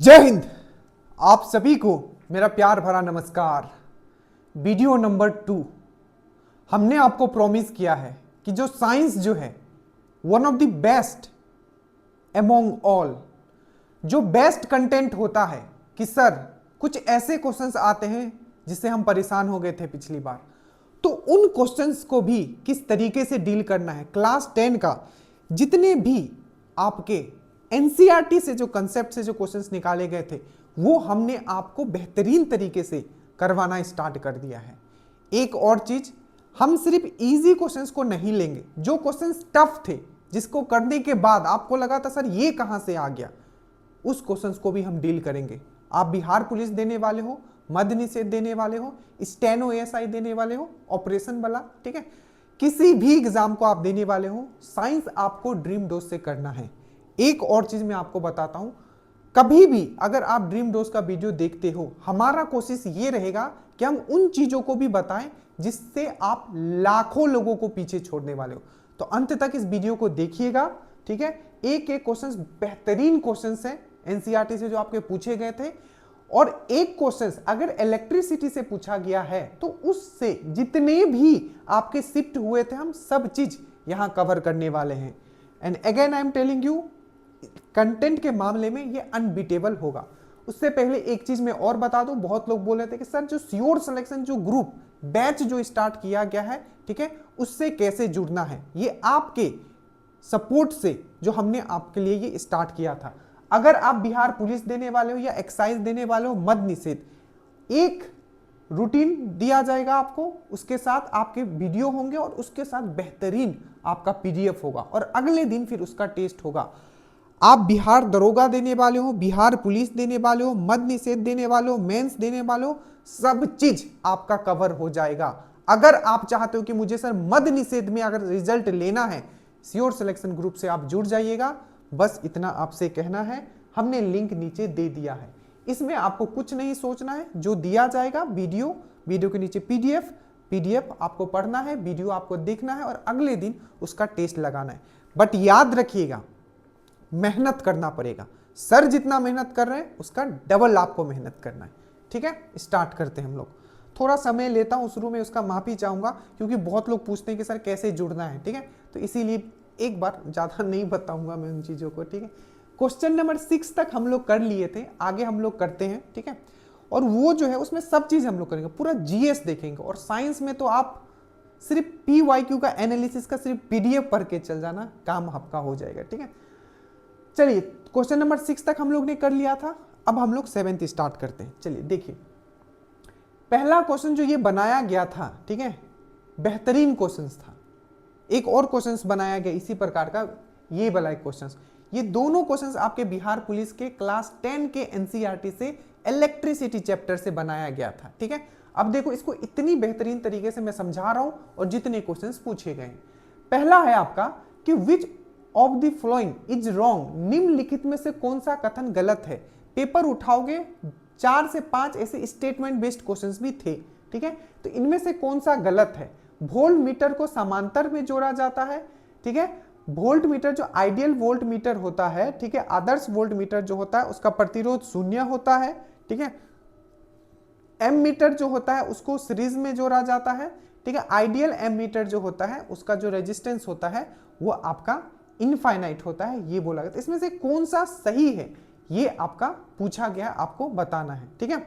जय हिंद। आप सभी को मेरा प्यार भरा नमस्कार। वीडियो नंबर 2 हमने आपको प्रॉमिस किया है कि जो साइंस जो है one of the best among all, जो बेस्ट कंटेंट होता है कि सर कुछ ऐसे क्वेश्चंस आते हैं जिससे हम परेशान हो गए थे पिछली बार, तो उन क्वेश्चंस को भी किस तरीके से डील करना है। क्लास 10 का जितने भी आपके एनसीईआरटी से जो कंसेप्ट से जो क्वेश्चंस निकाले गए थे वो हमने आपको बेहतरीन तरीके से करवाना स्टार्ट कर दिया है। एक और चीज, हम सिर्फ इजी क्वेश्चंस को नहीं लेंगे, जो क्वेश्चंस टफ थे जिसको करने के बाद आपको लगा था सर ये कहां से आ गया, उस क्वेश्चंस को भी हम डील करेंगे। आप बिहार पुलिस देने वाले हो, मद्य निषेध देने वाले हो, स्टेनो एएसआई देने वाले हो, ऑपरेशन वाला, ठीक है, किसी भी एग्जाम को आप देने वाले हो, साइंस आपको ड्रीम डोज से करना है। एक और चीज मैं आपको बताता हूं, कभी भी अगर आप ड्रीम डोज का वीडियो देखते हो, हमारा कोशिश ये रहेगा कि हम उन चीजों को भी बताएं जिससे आप लाखों लोगों को पीछे छोड़ने वाले हो। तो अंत तक इस वीडियो को देखिएगा, ठीक है। एक एक क्वेश्चंस बेहतरीन क्वेश्चंस हैं एनसीईआरटी से जो आपके पूछे गए थे, और एक क्वेश्चंस अगर इलेक्ट्रिसिटी से पूछा गया है तो उससे जितने भी आपके शिफ्ट हुए थे हम सब चीज यहां कवर करने वाले हैं। And again I am telling you, content के मामले में ये अनबीटेबल होगा। उससे पहले एक चीज मैं और बता दूं, बहुत लोग बोल रहे थे कि सर जो श्योर सिलेक्शन जो ग्रुप बैच जो स्टार्ट किया गया है, ठीक है, उससे कैसे जुड़ना है। ये आपके सपोर्ट से जो हमने आपके लिए ये स्टार्ट किया था। अगर आप बिहार पुलिस देने वाले हो या एक्साइज देने वाले हो, मद्य निषेध, एक रूटीन दिया जाएगा आपको, उसके साथ आपके वीडियो होंगे और उसके साथ बेहतरीन आपका पीडीएफ होगा, और अगले दिन फिर उसका टेस्ट होगा। आप बिहार दरोगा देने वाले हो, बिहार पुलिस देने वाले हो, मद्य निषेध देने वाले हो, मेंस देने वाले हो, सब चीज आपका कवर हो जाएगा। अगर आप चाहते हो कि मुझे सर मद्य निषेध में अगर रिजल्ट लेना है, श्योर सिलेक्शन ग्रुप से आप जुड़ जाइएगा। बस इतना आपसे कहना है, हमने लिंक नीचे दे दिया है, इसमें आपको कुछ नहीं सोचना है, जो दिया जाएगा वीडियो के नीचे पीडीएफ आपको पढ़ना है, वीडियो आपको देखना है और अगले दिन उसका टेस्ट लगाना है। बट याद रखिएगा, मेहनत करना पड़ेगा। सर जितना मेहनत कर रहे हैं उसका डबल आपको मेहनत करना है, ठीक है। स्टार्ट करते हैं हम लोग। थोड़ा समय लेता हूं शुरू में, उसका माफी चाहूंगा क्योंकि बहुत लोग पूछते हैं कि सर कैसे जुड़ना है, ठीक है, तो इसीलिए एक बार ज्यादा नहीं बताऊंगा मैं उन चीजों को, ठीक है। क्वेश्चन नंबर 6 तक हम लोग कर लिए थे, आगे हम लोग करते हैं, ठीक है। और वो जो है उसमें सब चीज हम लोग करेंगे, पूरा जीएस देखेंगे। और साइंस में तो आप सिर्फ पीवाईक्यू का एनालिसिस का सिर्फ पीडीएफ पढ़ के चल जाना, काम आपका हो जाएगा, ठीक है। चलिए, क्वेश्चन नंबर 6 तक हम लोग ने कर लिया था, अब हम लोग 7th स्टार्ट करते हैं। चलिए देखिए, पहला क्वेश्चन जो ये बनाया गया था, ठीक है, बेहतरीन क्वेश्चंस था। एक और क्वेश्चंस बनाया गया इसी प्रकार का, ये वाला एक क्वेश्चंस, ये दोनों क्वेश्चंस आपके बिहार पुलिस के क्लास 10 के एनसीईआरटी से इलेक्ट्रिसिटी चैप्टर से बनाया गया था, ठीक है। अब देखो, इसको इतनी बेहतरीन तरीके से मैं समझा रहा हूं और जितने क्वेश्चंस पूछे गए। पहला है आपका कि which of the following is wrong, निम्नलिखित में से कौन सा कथन गलत है। पेपर उठाओगे 4 से 5 ऐसे स्टेटमेंट बेस्ड क्वेश्चंस भी थे, ठीक है, तो इनमें से कौन सा गलत है। वोल्ट मीटर को समांतर में जोड़ा जाता है, ठीक है। वोल्ट मीटर जो आइडियल वोल्ट मीटर होता है, ठीक है, आदर्श वोल्ट मीटर जो होता है उसका प्रतिरोध 0 होता है, ठीक है। एम मीटर जो होता है उसको सीरीज में जोड़ा जाता है, ठीक है। आइडियल एम मीटर जो होता है उसका जो रेजिस्टेंस होता है वो आपका इनफाइनाइट होता है, ये बोला गया। तो इसमें से कौन सा सही है ये आपका पूछा गया, आपको बताना है, ठीक है।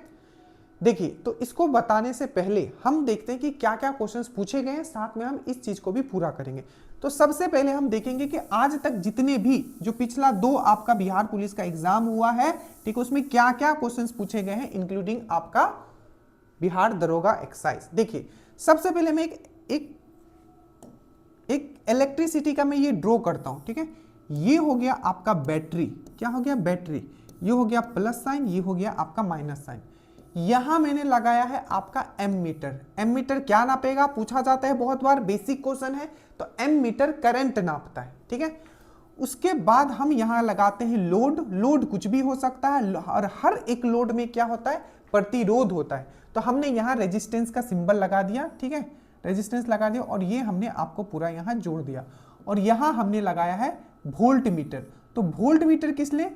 देखिए, तो इसको बताने से पहले हम देखते हैं कि क्या क्या क्वेश्चंस पूछे गए हैं, साथ में हम इस चीज को भी पूरा करेंगे। तो सबसे पहले हम देखेंगे कि आज तक जितने भी जो पिछला 2 आपका बिहार पुलिस का एग्जाम हुआ है, ठीक है, उसमें क्या क्या क्वेश्चंस पूछे गए हैं, इंक्लूडिंग आपका बिहार दरोगा एक्साइज। देखिए, सबसे पहले मैं एक इलेक्ट्रिसिटी का मैं ये ड्रॉ करता हूं, ठीक है। ये हो गया आपका बैटरी, क्या हो गया, बैटरी, ये हो गया प्लस साइन, ये हो गया आपका माइनस साइन। यहां मैंने लगाया है आपका एम मीटर। एम मीटर क्या नापेगा, पूछा जाता है बहुत बार, बेसिक क्वेश्चन है, तो एम मीटर करंट नापता है, ठीक है। उसके बाद हम यहां लगाते हैं लोड कुछ भी हो सकता है, और हर एक लोड में क्या होता है, प्रतिरोध होता है। तो हमने यहां रेजिस्टेंस का सिंबल लगा दिया, ठीक है, रेजिस्टेंस लगा दिया, और ये हमने आपको पूरा यहां जोड़ दिया। और यहां हमने लगाया है वोल्ट मीटर। तो वोल्ट मीटर किस लिए,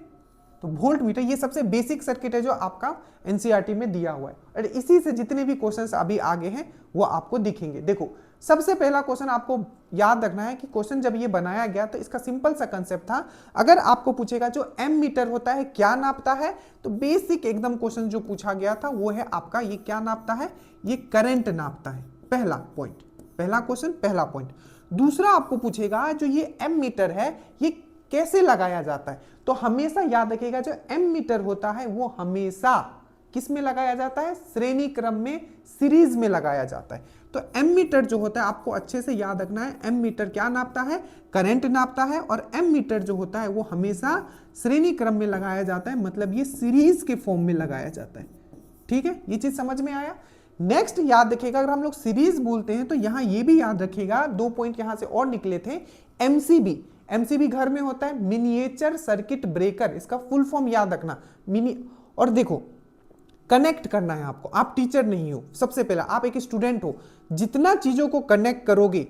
तो वोल्ट मीटर ये सबसे बेसिक सर्किट है जो आपका एनसीईआरटी में दिया हुआ है, और इसी से जितने भी क्वेश्चंस अभी आगे हैं वो आपको दिखेंगे। देखो सबसे पहला क्वेश्चन आपको याद रखना है कि क्वेश्चन जब ये बनाया गया तो इसका सिंपल सा कंसेप्ट था, अगर आपको पूछेगा जो एम मीटर होता है क्या नापता है, तो बेसिक एकदम क्वेश्चन जो पूछा गया था वो है आपका ये क्या नापता है, ये करंट नापता है। पहला पॉइंट, पहला क्वेश्चन, पहला पॉइंट। दूसरा आपको पूछेगा जो ये एम मीटर है ये कैसे लगाया जाता है, तो हमेशा याद रखिएगा जो एम मीटर होता है वो हमेशा किस में लगाया जाता है, श्रेणी क्रम में, सीरीज में लगाया जाता है। तो एम मीटर जो होता है आपको अच्छे से याद रखना है, एम मीटर क्या नापता है, करंट नापता है, और एम मीटर जो होता है वो हमेशा श्रेणी क्रम में लगाया जाता है, मतलब ये सीरीज के फॉर्म में लगाया जाता है। ठीक है, ये चीज समझ में आया। नेक्स्ट याद रखिएगा अगर हम लोग सीरीज बोलते हैं तो यहां ये भी याद रखिएगा, 2 पॉइंट यहां से और निकले थे। एमसीबी, एमसीबी घर में होता है मिनिएचर सर्किट ब्रेकर, इसका फुल फॉर्म याद रखना मिनी। और देखो कनेक्ट करना है आपको, आप टीचर नहीं हो, सबसे पहला आप एक स्टूडेंट हो, जितना चीजों को कनेक्ट करोगे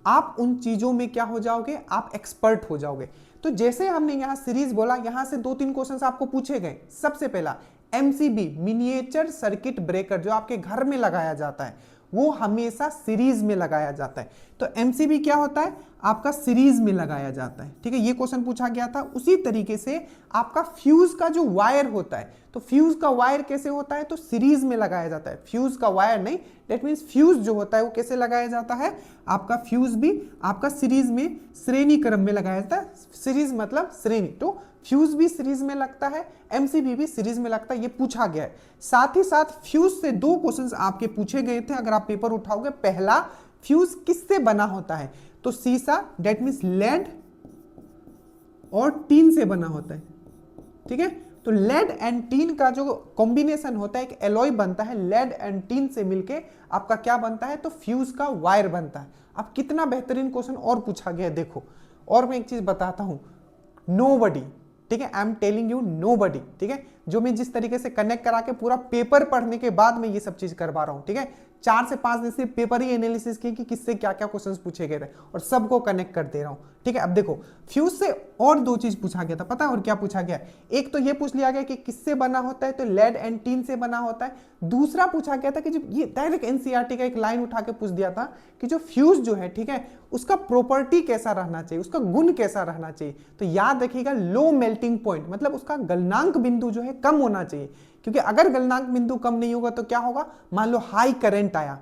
आप उन चीजों में क्या हो जाओगे, आप एक्सपर्ट हो जाओगे। तो जैसे हमने यहां सीरीज बोला, यहां से 2-3 क्वेश्चंस आपको पूछे गए। सबसे पहला एमसीबी मिनिएचर सर्किट ब्रेकर जो आपके घर में लगाया जाता है वो हमेशा सीरीज में लगाया जाता है। तो एमसीबी क्या होता है आपका सीरीज में लगाया जाता है। ठीक है, ये क्वेश्चन पूछा गया था। उसी तरीके से आपका फ्यूज का जो वायर होता है, तो फ्यूज का वायर कैसे होता है, तो सीरीज में लगाया जाता है। फ्यूज का वायर नहीं, दैट मींस फ्यूज जो होता है वो कैसे लगाया जाता है, आपका फ्यूज भी आपका सीरीज में श्रेणी क्रम में लगाया जाता है। सीरीज मतलब श्रेणी, तो फ्यूज भी सीरीज में लगता है, एमसीबी भी सीरीज में लगता है, ये पूछा गया है। साथ ही साथ फ्यूज से 2 क्वेश्चंस आपके पूछे गए थे, अगर आप पेपर उठाओगे। पहला, फ्यूज किससे बना होता है, तो शीशा, दैट मींस लेड और टीन से बना होता है। ठीक है, तो लेड एंड टीन का जो कॉम्बिनेशन होता है, एक एलॉय बनता है, लेड एंड टीन से मिलके आपका क्या बनता है, तो फ्यूज का वायर बनता है। अब कितना बेहतरीन क्वेश्चन और पूछा गया है, देखो। और मैं एक चीज बताता हूं, नोबडी, ठीक है, I am telling you nobody, ठीक है, जो मैं जिस तरीके से कनेक्ट करा के पूरा पेपर पढ़ने के बाद मैं ये सब चीज करवा रहा हूं। ठीक है, 4 से 5 दिन से पेपर ही एनालिसिस किए कि किससे क्या क्या क्वेश्चंस पूछे गए थे और सबको कनेक्ट कर दे रहा हूं। ठीक है, अब देखो फ्यूज से और 2 चीज पूछा गया था, पता है और क्या पूछा गया, एक तो ये पूछ लिया गया कि किससे बना होता है, तो लेड एंड टीन से बना होता है। दूसरा पूछा गया था कि जो ये डायरेक्ट एनसीईआरटी का एक लाइन उठा के पूछ दिया था कि जो फ्यूज जो है, ठीक है, उसका प्रॉपर्टी कैसा रहना चाहिए, उसका गुण कैसा रहना चाहिए। तो याद रखिएगा लो मेल्टिंग पॉइंट, मतलब उसका गलनांक बिंदु जो है कम होना चाहिए, क्योंकि अगर गलनांक बिंदु कम नहीं होगा तो क्या होगा, मान लो हाई करंट आया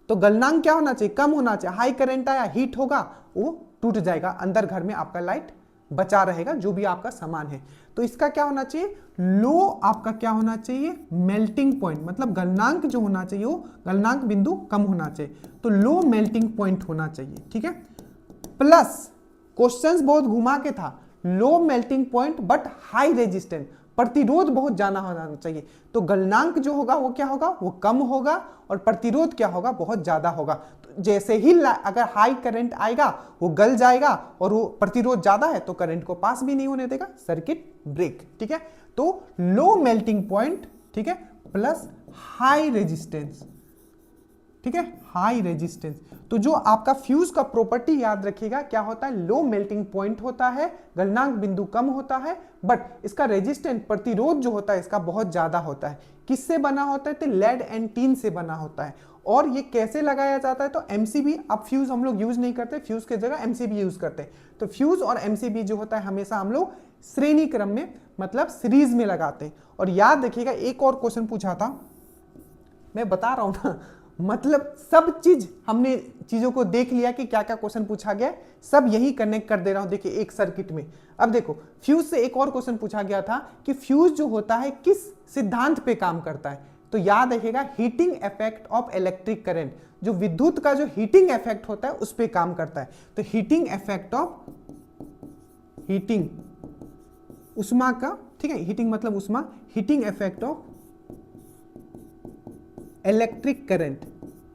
तो गलनांक क्या होना चाहिए, कम होना चाहिए। हाई करंट आया, हीट होगा, वो टूट जाएगा, अंदर घर में आपका लाइट बचा रहेगा, जो भी आपका सामान है। तो इसका क्या होना चाहिए, लो आपका क्या होना चाहिए, मेल्टिंग पॉइंट, मतलब गलनांक जो होना चाहिए वो गलनांक बिंदु कम होना चाहिए, तो लो मेल्टिंग पॉइंट होना चाहिए। ठीक है, प्लस क्वेश्चंस बहुत घुमा के था, low melting point but high resistance, प्रतिरोध बहुत ज्यादा होना चाहिए। तो गलनांक जो होगा वो क्या होगा, वो कम होगा, और प्रतिरोध क्या होगा, बहुत ज्यादा होगा। तो जैसे ही अगर हाई करंट आएगा वो गल जाएगा, और वो प्रतिरोध ज्यादा है तो करंट को पास भी नहीं होने देगा, सर्किट ब्रेक। ठीक है, तो लो मेल्टिंग पॉइंट, ठीक है, प्लस हाई रेजिस्टेंस। ठीक है, हाई रेजिस्टेंस। तो जो आपका फ्यूज का प्रॉपर्टी याद रखिएगा क्या होता है, लो मेल्टिंग पॉइंट होता है, गलनांक बिंदु कम होता है, बट इसका रेजिस्टेंस, प्रतिरोध जो होता है इसका बहुत ज्यादा होता है। किससे बना होता है, तो लेड एंड टीन से बना होता है। और ये कैसे लगाया जाता है, तो एमसीबी, अब फ्यूज हम लोग यूज नहीं करते, फ्यूज की जगह एमसीबी यूज करते हैं। तो फ्यूज और एमसीबी जो होता है हमेशा हम लोग श्रेणी क्रम में, मतलब सीरीज में लगाते हैं। और याद रखिएगा एक और क्वेश्चन पूछा था, मैं बता रहा हूं ना, मतलब सब चीज हमने चीजों को देख लिया कि क्या क्या क्वेश्चन पूछा गया, सब यही कनेक्ट कर दे रहा हूं, देखिए एक सर्किट में। अब देखो फ्यूज से एक और क्वेश्चन पूछा गया था कि फ्यूज जो होता है किस सिद्धांत पे काम करता है, तो याद रखिएगा heating effect of electric current, जो विद्युत का जो हीटिंग इफेक्ट होता है उस पे काम करता है। तो हीटिंग इफेक्ट ऑफ, हीटिंग उष्मा का, ठीक है, हीटिंग मतलब उष्मा, heating effect of electric current.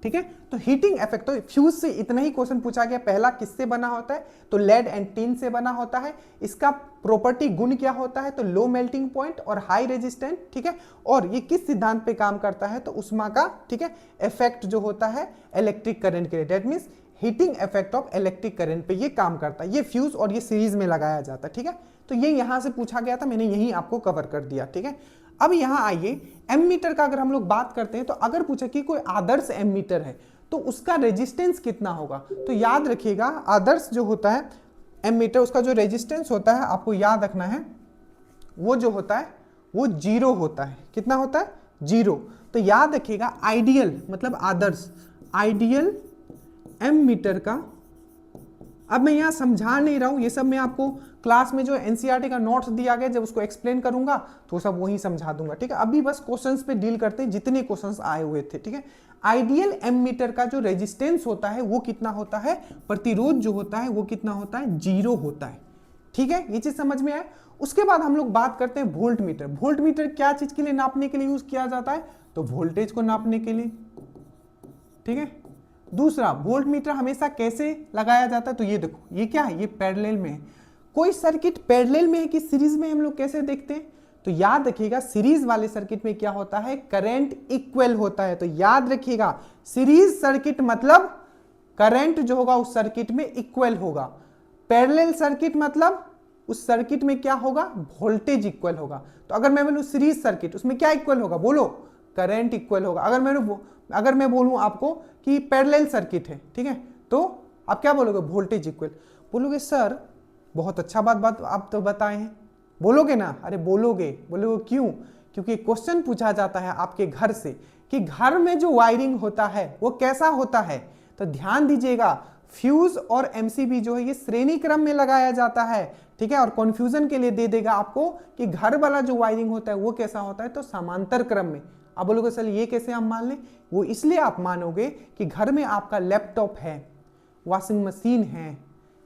ठीक है, तो हीटिंग इफेक्ट, तो फ्यूज से इतना ही क्वेश्चन पूछा गया। पहला किससे बना होता है, तो लेड एंड टीन से बना होता है। इसका प्रॉपर्टी गुण क्या होता है, तो लो मेल्टिंग पॉइंट और हाई रेजिस्टेंस। ठीक है, और ये किस सिद्धांत पे काम करता है, तो उष्मा का, ठीक है, इफेक्ट जो होता है इलेक्ट्रिक करंट के लिए, that means heating effect of electric current पे ये काम करता है। ये फ्यूज और ये सीरीज में लगाया जाता है, ठीक है। तो ये यहां से पूछा गया था, मैंने यही आपको कवर कर दिया, ठीक है। अब यहां आइए, एमीटर का अगर हम लोग बात करते हैं तो अगर पूछे कि कोई आदर्श एमीटर है तो उसका रेजिस्टेंस कितना होगा, तो याद रखिएगा आदर्श जो होता है एमीटर, उसका जो रेजिस्टेंस होता है आपको याद रखना है, वो जो होता है वो 0 होता है। कितना होता है? 0। तो याद रखिएगा आइडियल मतलब आदर्श, आइडियल एमीटर का, अब मैं यहां समझा नहीं रहा हूं, ये सब मैं आपको क्लास में जो एनसीईआरटी का नोट्स दिया गया जब उसको एक्सप्लेन करूंगा तो सब वही समझा दूंगा, ठीक है। अभी बस क्वेश्चंस पे डील करते हैं जितने क्वेश्चंस आए हुए थे, ठीक है। आइडियल एमीटर का जो रेजिस्टेंस होता है वो कितना होता है, प्रतिरोध जो होता है वो कितना होता है, 0 होता है, ठीक है। ये चीज समझ में आया। उसके बाद हम लोग बात करते हैं वोल्ट मीटर। वोल्ट मीटर क्या चीज के लिए नापने के लिए यूज किया जाता है, तो वोल्टेज को नापने के लिए, ठीक है। दूसरा, वोल्ट मीटर हमेशा कैसे लगाया जाता है, तो ये देखो, ये क्या है, ये पैरेलल में है। कोई सर्किट पैरेलल में है कि सीरीज में, हम लोग कैसे देखते हैं, तो याद रखिएगा सीरीज वाले सर्किट में क्या होता है, करंट इक्वल होता है। तो याद रखिएगा सीरीज सर्किट मतलब करंट जो होगा उस सर्किट में इक्वल होगा। पैरेलल सर्किट मतलब उस सर्किट में क्या होगा, वोल्टेज इक्वल होगा। तो अगर मैं बोलूं सीरीज सर्किट, उसमें क्या इक्वल होगा, बोलो, करंट इक्वल होगा। अगर मैं बोलूं आपको कि पैरेलल सर्किट है, ठीक है, तो आप क्या बोलोगे, वोल्टेज इक्वल। बोलोगे सर बहुत अच्छा बात आप तो बताए हैं, बोलोगे ना, अरे बोलोगे क्यों, क्योंकि क्वेश्चन पूछा जाता है आपके घर से कि घर में जो वायरिंग होता है वो कैसा होता है। तो ध्यान दीजिएगा, फ्यूज और एमसीबी जो है ये श्रेणी क्रम में लगाया जाता है, ठीक है। और कंफ्यूजन के लिए दे देगा आपको कि घर वाला जो वायरिंग होता है वो कैसा होता है, तो समांतर क्रम में। आप बोलोगे सर ये कैसे हम मान लें, वो इसलिए आप मानोगे कि घर में आपका लैपटॉप है, वॉशिंग मशीन है,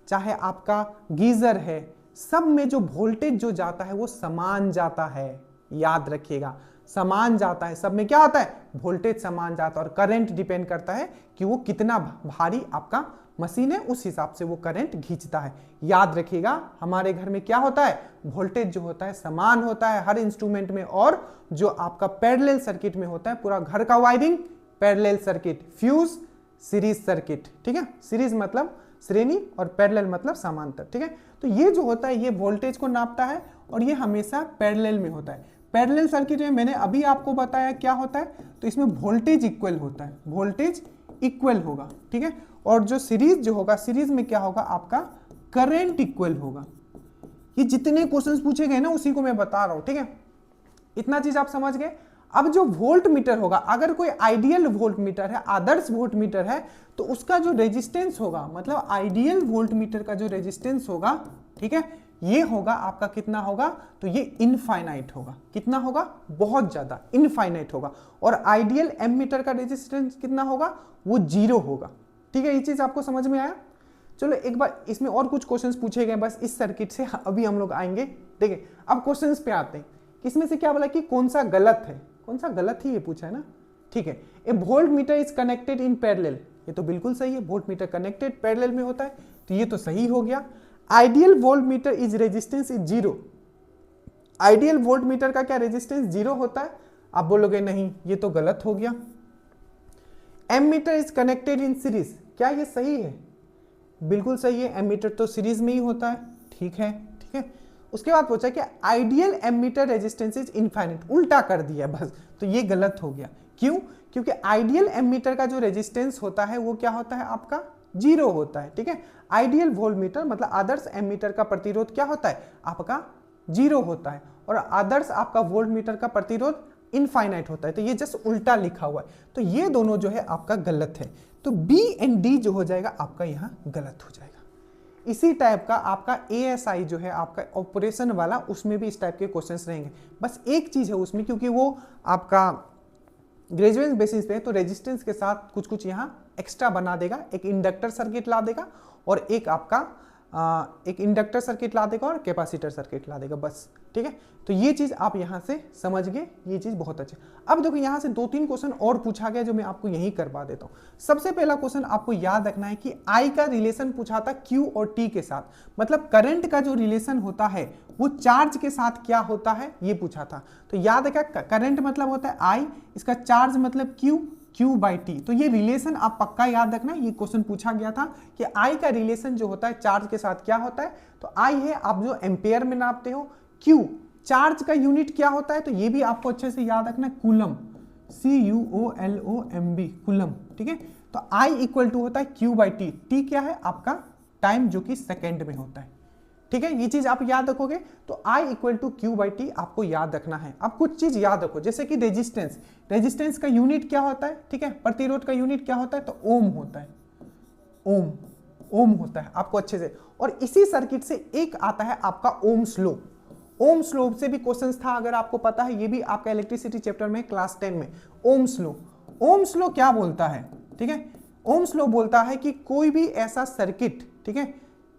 चाहे आपका गीजर है, सब में जो वोल्टेज जो जाता है वो समान जाता है। याद रखिएगा समान जाता है, सब में क्या होता है, वोल्टेज समान जाता है। और करंट डिपेंड करता है कि वो कितना भारी आपका मशीन है, उस हिसाब से वो करंट खींचता है। याद रखिएगा हमारे घर में क्या होता है, वोल्टेज जो होता है समान होता है हर इंस्ट्रूमेंट में। और जो आपका पैरेलल सर्किट में होता है, पूरा घर का wiring parallel circuit, fuse series circuit, ठीक है। सीरीज मतलब श्रेणी और पैरेलल मतलब समांतर, ठीक है। तो ये जो होता है ये वोल्टेज को नापता है और ये हमेशा पैरेलल में होता है। पैरेलल सर्किट में मैंने अभी आपको बताया क्या होता है, तो इसमें वोल्टेज इक्वल होता है, वोल्टेज इक्वल होगा, ठीक है। और जो सीरीज जो होगा, सीरीज में क्या होगा, आपका करंट इक्वल होगा। ये जितने क्वेश्चंस पूछे गए ना उसी को मैं बता रहा हूं, ठीक है। इतना चीज आप समझ गए। अब जो वोल्ट मीटर होगा, अगर कोई आइडियल वोल्ट मीटर है, आदर्श वोल्ट मीटर है, तो उसका जो रेजिस्टेंस होगा, मतलब आइडियल वोल्ट मीटर का जो रेजिस्टेंस होगा, ठीक है, ये होगा आपका कितना होगा, तो ये इनफाइनाइट होगा। कितना होगा, बहुत ज्यादा, इनफाइनाइट होगा। और आइडियल एमीटर का रेजिस्टेंस कितना होगा, वो 0 होगा, ठीक है। ये चीज आपको समझ में आया। चलो एक बार इसमें और कुछ क्वेश्चंस पूछे गए बस इस सर्किट से, अभी हम लोग आएंगे, ठीक है। अब क्वेश्चंस पे आते हैं, इसमें से क्या बोला कि कौन सा गलत है, कौन सा गलत ही ये पूछा है ना, ठीक है। A voltmeter is connected in parallel, ये तो बिल्कुल सही है, वोल्ट मीटर कनेक्टेड पैरेलल में होता है, तो ये तो सही हो गया। Ideal volt meter is resistance is 0, ideal volt meter का क्या रेजिस्टेंस 0 होता है, आप बोलोगे नहीं ये तो गलत हो गया। Ammeter is connected in series, क्या ये सही है, बिल्कुल सही है, एमीटर तो सीरीज में ही होता है, ठीक है, ठीक है। उसके बाद पूछा कि ideal ammeter resistance is infinite, उल्टा कर दिया बस, तो ये गलत हो गया। क्यों, क्योंकि आइडियल एमीटर का जो रेजिस्टेंस होता है वो क्या होता है, आपका 0 होता है, ठीक है। आइडियल वोल्ट मीटर मतलब आदर्श एमीटर का प्रतिरोध क्या होता है, आपका 0 होता है। और आदर्श आपका वोल्ट मीटर का प्रतिरोध इनफाइनाइट होता है, तो ये जस्ट उल्टा लिखा हुआ है, तो ये दोनों जो है आपका गलत है। तो बी एंड डी जो हो जाएगा आपका यहाँ गलत हो जाएगा। इसी टाइप का आपका ASI जो है आपका ऑपरेशन वाला, उसमें भी इस टाइप के क्वेश्चंस रहेंगे। बस एक चीज है उसमें, क्योंकि वो आपका ग्रेजुएशन बेसिस पे है, तो रेजिस्टेंस के साथ कुछ कुछ यहाँ एक्स्ट्रा बना देगा, एक इंडक्टर सर्किट ला देगा और एक आपका एक इंडक्टर सर्किट ला देगा और कैपेसिटर सर्किट ला देगा, बस, ठीक है। तो ये चीज आप यहां से समझ गए, ये चीज बहुत अच्छी। अब देखो यहां से 2-3 क्वेश्चन और पूछा गया जो मैं आपको यही करवा देता हूं। सबसे पहला क्वेश्चन आपको याद रखना है कि I का रिलेशन पूछा था Q और T के साथ, मतलब करंट का जो रिलेशन होता है वो चार्ज के साथ क्या होता है ये पूछा था। तो याद रखा, करंट मतलब होता है I, इसका चार्ज मतलब Q, Q बाई टी। तो ये रिलेशन आप पक्का याद रखना, ये क्वेश्चन पूछा गया था कि I का रिलेशन जो होता है चार्ज के साथ क्या होता है, तो I है आप जो एम्पेयर में नापते हो, Q चार्ज का यूनिट क्या होता है, तो ये भी आपको अच्छे से याद रखना, कूलम, CUOLOMB, कूलम, ठीक है। तो I इक्वल टू होता है Q बाई टी, टी क्या है आपका टाइम जो कि सेकेंड में होता है, ठीक है। ये चीज आप याद रखोगे तो I equal to Q by T आपको याद रखना है। अब कुछ चीज याद रखो, जैसे कि रेजिस्टेंस, रेजिस्टेंस का यूनिट क्या होता है, ठीक है, प्रतिरोध का यूनिट क्या होता है, तो ओम होता है, ओम, ओम होता है आपको अच्छे से। और इसी सर्किट से एक आता है आपका ओम्स लॉ, ओम्स लॉ से भी क्वेश्चंस था अगर आपको पता है, ये भी आपका इलेक्ट्रिसिटी चैप्टर में क्लास 10 में, ओम्स लॉ। ओम्स लॉ क्या बोलता है, ठीक है, ओम्स लॉ बोलता है कि कोई भी ऐसा सर्किट, ठीक है,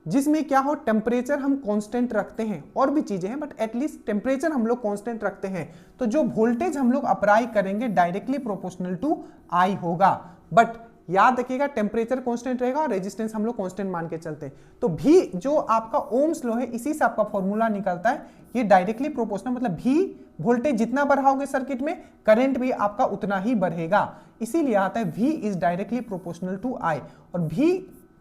जिसमें क्या हो, टेम्परेचर हम कांस्टेंट रखते हैं, और भी चीजें हैं बट एटलीस्ट टेम्परेचर हम लोग कांस्टेंट रखते हैं, तो जो वोल्टेज हम लोग अप्लाई करेंगे डायरेक्टली प्रोपोर्शनल टू आई होगा। बट याद रखिएगा टेम्परेचर कांस्टेंट रहेगा और रेजिस्टेंस हम लोग कांस्टेंट मान के चलते हैं। तो भी जो आपका ओम्स लॉ है, इसी से आपका फॉर्मूला निकलता है, ये डायरेक्टली प्रोपोर्शनल, मतलब भी वोल्टेज जितना बढ़ाओगे सर्किट में, करंट भी आपका उतना ही बढ़ेगा, इसीलिए आता है V is directly proportional to I। और V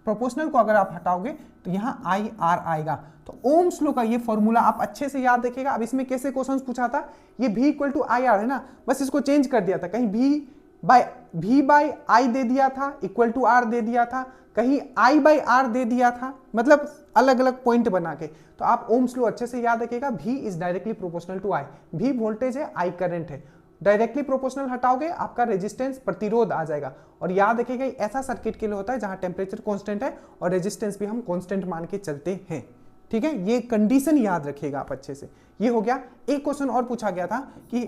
प्रोपोर्शनल को अगर आप हटाओगे तो यहां IR आएगा। तो ओम्स लॉ का ये फॉर्मूला आप अच्छे से याद रखिएगा। अब इसमें कैसे क्वेश्चन पूछा था, ये V इक्वल टू IR है ना, बस इसको चेंज कर दिया था, कहीं V बाई आई दे दिया था, इक्वल टू R दे दिया था, कहीं I बाई R दे दिया था, मतलब अलग अलग पॉइंट बना के। तो आप ओम्स लॉ अच्छे से याद रखिएगा, V is directly proportional to I, V voltage है, I करंट है, डायरेक्टली प्रोपोर्शनल हटाओगे आपका रेजिस्टेंस प्रतिरोध आ जाएगा। और याद रखिएगा ऐसा सर्किट के लिए होता है जहां टेम्परेचर कांस्टेंट है और रेजिस्टेंस भी हम कांस्टेंट मान के चलते हैं, ठीक है, ये कंडीशन याद रखिएगा आप अच्छे से। ये हो गया। एक क्वेश्चन और पूछा गया था कि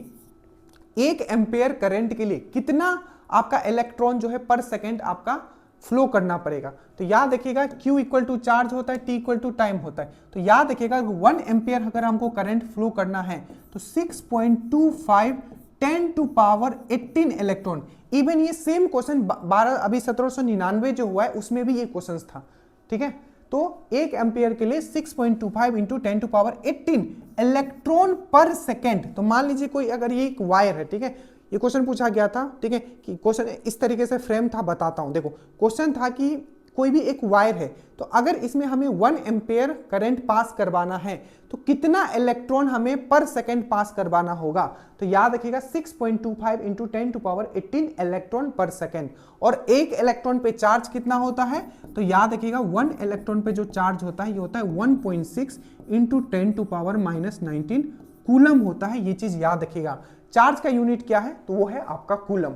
1 एम्पेयर करंट के लिए कितना आपका इलेक्ट्रॉन जो है पर सेकेंड आपका फ्लो करना पड़ेगा। तो याद रखिएगा Q इक्वल टू चार्ज होता है, T इक्वल टू टाइम होता है। तो याद रखिएगा 1 एम्पेयर अगर हमको करंट फ्लो करना है तो 6.25 10 टू पावर 18 इलेक्ट्रॉन। इवन ये सेम क्वेश्चन 12 अभी 1799 जो हुआ है उसमें भी ये क्वेश्चन था, ठीक है। तो 1 एम्पियर के लिए 6.25 इंटू 10 टू पावर 18 इलेक्ट्रॉन पर सेकेंड। तो मान लीजिए कोई अगर ये एक वायर है, ठीक है, ये क्वेश्चन पूछा गया था, ठीक है, कि क्वेश्चन इस तरीके से फ्रेम था, बताता हूं। देखो क्वेश्चन था कि कोई भी एक वायर है, तो अगर इसमें हमें 1 एम्पेयर करंट पास करवाना है तो कितना इलेक्ट्रॉन हमें पर सेकेंड पास करवाना होगा। तो याद रखिएगा 6.25 इंटू 10 टू पावर 18 इलेक्ट्रॉन पर सेकेंड। और एक इलेक्ट्रॉन पे चार्ज कितना होता है, तो याद रखिएगा 1 इलेक्ट्रॉन पे जो चार्ज होता है ये होता है 1.6 इंटू 10 टू पावर -19 कूलम होता है। ये चीज याद रखिएगा। चार्ज का यूनिट क्या है, तो वो है आपका कूलम,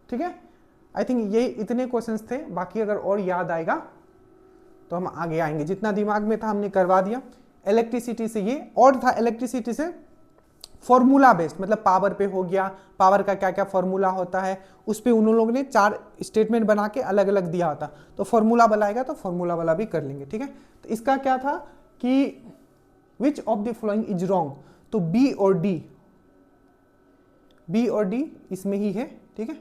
ठीक है। आई थिंक ये इतने क्वेश्चंस थे, बाकी अगर और याद आएगा तो हम आगे आएंगे। जितना दिमाग में था हमने करवा दिया। इलेक्ट्रिसिटी से ये और था, इलेक्ट्रिसिटी से फॉर्मूला बेस्ड, मतलब पावर पे हो गया, पावर का क्या क्या फॉर्मूला होता है, उस पे उन लोगों ने 4 स्टेटमेंट बना के अलग अलग दिया होता। तो फॉर्मूला वाला आएगा तो फॉर्मूला वाला भी कर लेंगे, ठीक है। तो इसका क्या था कि which of the following is wrong, तो बी और डी इसमें ही है, ठीक है।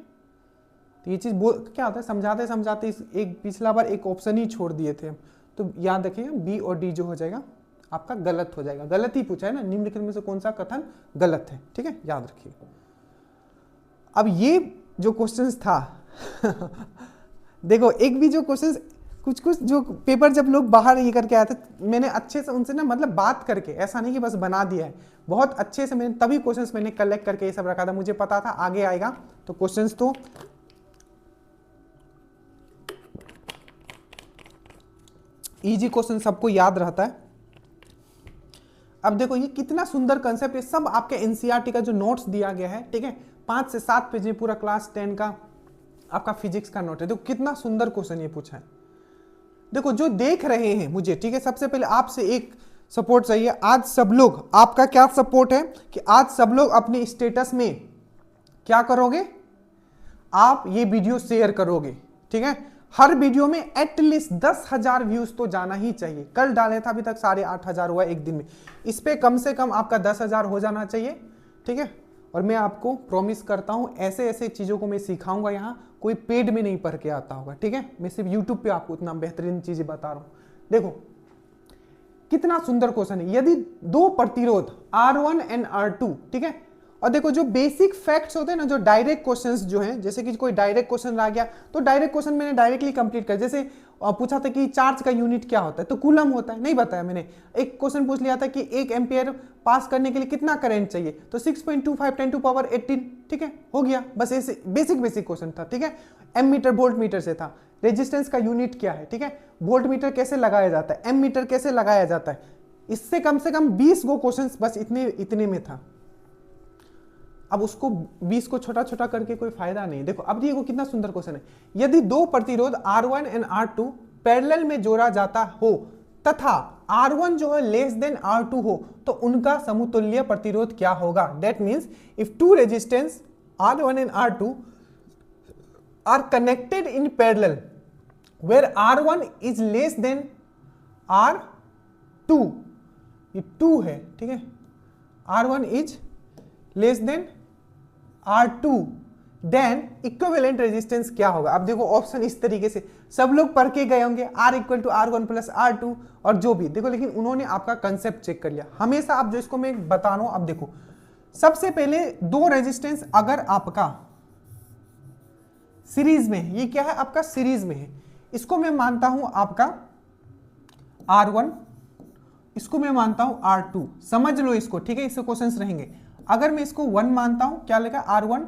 तो ये चीज क्या होता है, समझाते समझाते एक पिछला बार एक ऑप्शन ही छोड़ दिए थे, तो याद रखिएगा बी और डी जो हो जाएगा आपका गलत हो जाएगा। गलत ही पूछा है ना, निम्नलिखित में से कौन सा कथन गलत है, ठीक है, याद रखिएगा। अब ये जो क्वेश्चंस था देखो एक भी जो क्वेश्चंस कुछ जो पेपर जब लोग बाहर ये करके आए थे, मैंने अच्छे से उनसे ना मतलब बात करके, ऐसा नहीं कि बस बना दिया है, बहुत अच्छे से मैंने तभी क्वेश्चंस मैंने कलेक्ट करके ये सब रखा था। मुझे पता था आगे आएगा, तो क्वेश्चंस तो इजी क्वेश्चन सबको याद रहता है। अब देखो ये कितना सुंदर कंसेप्ट है, सब आपके एनसीईआरटी का जो नोट्स दिया गया है, ठीक है, 5 से 7 पेज में पूरा क्लास 10 का आपका फिजिक्स का नोट है। देखो कितना सुंदर क्वेश्चन ये पूछा है। देखो जो देख रहे हैं मुझे, ठीक है, सबसे पहले आपसे एक सपोर्ट चाहिए। आज सब लोग, आपका क्या सपोर्ट है कि आज सब लोग अपने स्टेटस में क्या करोगे, आप ये वीडियो शेयर करोगे, ठीक है। हर वीडियो में एटलीस्ट 10,000 व्यूज तो जाना ही चाहिए। कल डाले था, अभी तक 8,500 हुआ एक दिन में। इस पे कम से कम आपका 10,000 हो जाना चाहिए, ठीक है। और मैं आपको प्रॉमिस करता हूं ऐसे ऐसे चीजों को मैं सिखाऊंगा, यहाँ कोई पेड में नहीं पढ़ के आता होगा, ठीक है। मैं सिर्फ यूट्यूब पे आपको इतना बेहतरीन चीजें बता रहा हूं। देखो कितना सुंदर क्वेश्चन है। यदि 2 प्रतिरोध R1 एंड R2, ठीक है, और देखो जो बेसिक फैक्ट्स होते हैं ना, जो डायरेक्ट क्वेश्चंस जो हैं, जैसे कि कोई डायरेक्ट क्वेश्चन आ गया तो डायरेक्ट क्वेश्चन मैंने डायरेक्टली कंप्लीट कर, जैसे पूछा था कि चार्ज का यूनिट क्या होता है, तो कूलम होता है, नहीं बताया मैंने। एक क्वेश्चन पूछ लिया था कि 1 एम्पियर पास करने के लिए कितना करंट चाहिए, तो 6.25 10 टू पावर 18, ठीक है, हो गया। बस ऐसे बेसिक क्वेश्चन था, ठीक है। एम मीटर वोल्ट मीटर से था। रेजिस्टेंस का यूनिट क्या है, ठीक है। वोल्ट मीटर कैसे लगाया जाता है, एम मीटर कैसे लगाया जाता है, इससे कम से कम 20 गो क्वेश्चन बस इतने में था। अब उसको 20 को छोटा छोटा करके कोई फायदा नहीं। देखो अब देखो कितना सुंदर क्वेश्चन है। यदि दो प्रतिरोध R1 एंड R2 पैरेलल में जोड़ा जाता हो तथा R1 जो है लेस देन R2 हो तो उनका समतुल्य प्रतिरोध क्या होगा। That means if two resistance R1 and R2 are connected in parallel where R1 is less than R2, ये 2 है, ठीक है, R1 is less than R2, then equivalent resistance क्या होगा। अब देखो ऑप्शन इस तरीके से सब लोग पढ़ के गए होंगे, R equal to R1 plus R2 और जो भी देखो, लेकिन उन्होंने आपका कंसेप्ट चेक कर लिया। हमेशा आप जो इसको मैं बता रहा हूं, अब देखो सबसे पहले दो रेजिस्टेंस अगर आपका सीरीज में है, ये क्या है आपका सीरीज में है, इसको मैं मानता हूं आपका R1, इसको मैं मानता हूं R2, समझ लो इसको, ठीक है, इससे क्वेश्चंस रहेंगे। अगर मैं इसको 1 मानता हूं, क्या लेगा R1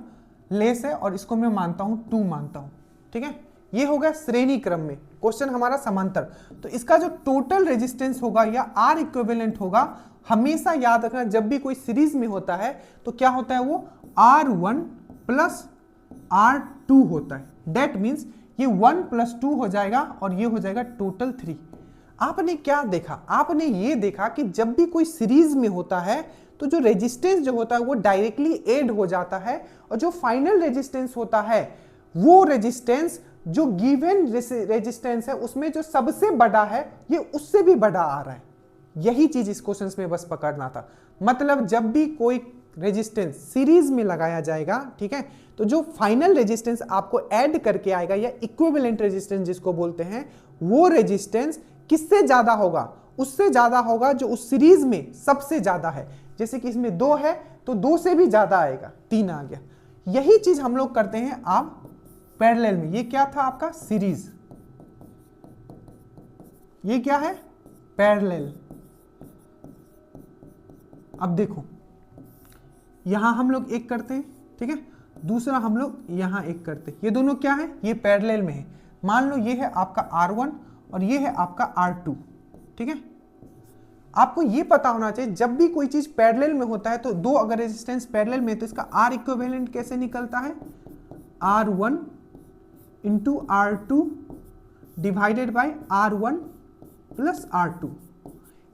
लेस है, और इसको मैं मानता हूं 2 मानता हूं, ठीक है, ये हो गया श्रेणी क्रम में, क्वेश्चन हमारा समांतर। तो इसका जो टोटल रेजिस्टेंस होगा या R इक्विवेलेंट होगा, हमेशा याद रखना जब भी कोई सीरीज में होता है तो क्या होता है, वो R1 प्लस R2 होता है। दैट मीन्स ये 1 प्लस 2 हो जाएगा और ये हो जाएगा टोटल 3। आपने क्या देखा, आपने ये देखा कि जब भी कोई सीरीज में होता है तो जो रेजिस्टेंस जो होता है वो डायरेक्टली ऐड हो जाता है, और जो फाइनल रेजिस्टेंस होता है वो रेजिस्टेंस जो गिवन रेजिस्टेंस है उसमें जो सबसे बड़ा है ये उससे भी बड़ा आ रहा है। यही चीज इस क्वेश्चन में बस पकड़ना था। मतलब जब भी कोई रेजिस्टेंस सीरीज में लगाया जाएगा, ठीक है, तो जो फाइनल रेजिस्टेंस आपको ऐड करके आएगा या इक्विवेलेंट रेजिस्टेंस जिसको बोलते हैं, वो रेजिस्टेंस किससे ज्यादा होगा, उससे ज्यादा होगा जो उस सीरीज में सबसे ज्यादा है। जैसे कि इसमें 2 है तो 2 से भी ज्यादा आएगा, 3 आ गया। यही चीज हम लोग करते हैं आप पैरेलल में। ये क्या था आपका सीरीज, ये क्या है पैरेलल। अब देखो यहां हम लोग एक करते हैं, ठीक है, दूसरा हम लोग यहां एक करते हैं, ये दोनों क्या है, ये पैरेलल में है। मान लो ये है आपका R1 और ये है आपका R2, ठीक है। आपको ये पता होना चाहिए जब भी कोई चीज पैरेलल में होता है तो दो अगर रेजिस्टेंस पैरेलल में तो इसका R इक्विवेलेंट कैसे निकलता है, R1 into R2 divided by R1 plus R2,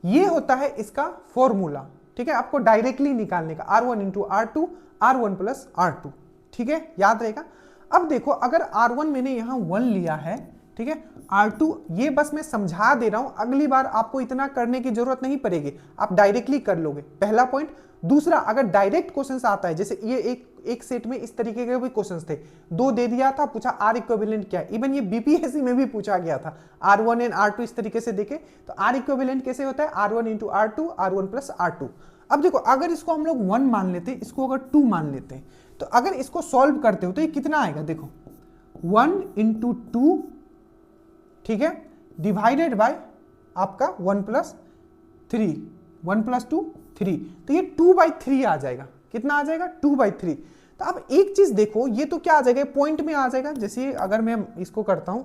ये होता है इसका फॉर्मूला, ठीक है, आपको डायरेक्टली निकालने का, R1 into R2 R1 plus R2, ठीक है, याद रहेगा। अब देखो अगर R1 मैंने यहां 1 लिया है, ठीक है, R2 ये बस मैं समझा दे रहा हूं, अगली बार आपको इतना करने की जरूरत नहीं पड़ेगी, आप डायरेक्टली कर लोगे, पहला पॉइंट। दूसरा, अगर डायरेक्ट क्वेश्चंस आता है, जैसे ये एक सेट में इस तरीके के भी क्वेश्चंस थे, 2 दे दिया था, पूछा R इक्विवेलेंट क्या है, इवन ये बीपीएससी में भी पूछा गया था, R1 एंड R2 इस तरीके से देखे तो R इक्विवेलेंट कैसे होता है, R1 into R2 R1 plus R2। अब देखो अगर इसको हम लोग 1 मान लेते हैं, इसको अगर 2 मान लेते हैं, तो अगर इसको सॉल्व करते हो तो ये कितना आएगा, देखो 1 इंटू 2, ठीक है, डिवाइडेड बाय आपका 1 प्लस 3, 1 प्लस 2 3, तो ये 2/3 आ जाएगा। कितना आ जाएगा, 2/3। तो अब एक चीज देखो, ये तो क्या आ जाएगा, पॉइंट में आ जाएगा। जैसे अगर मैं इसको करता हूं,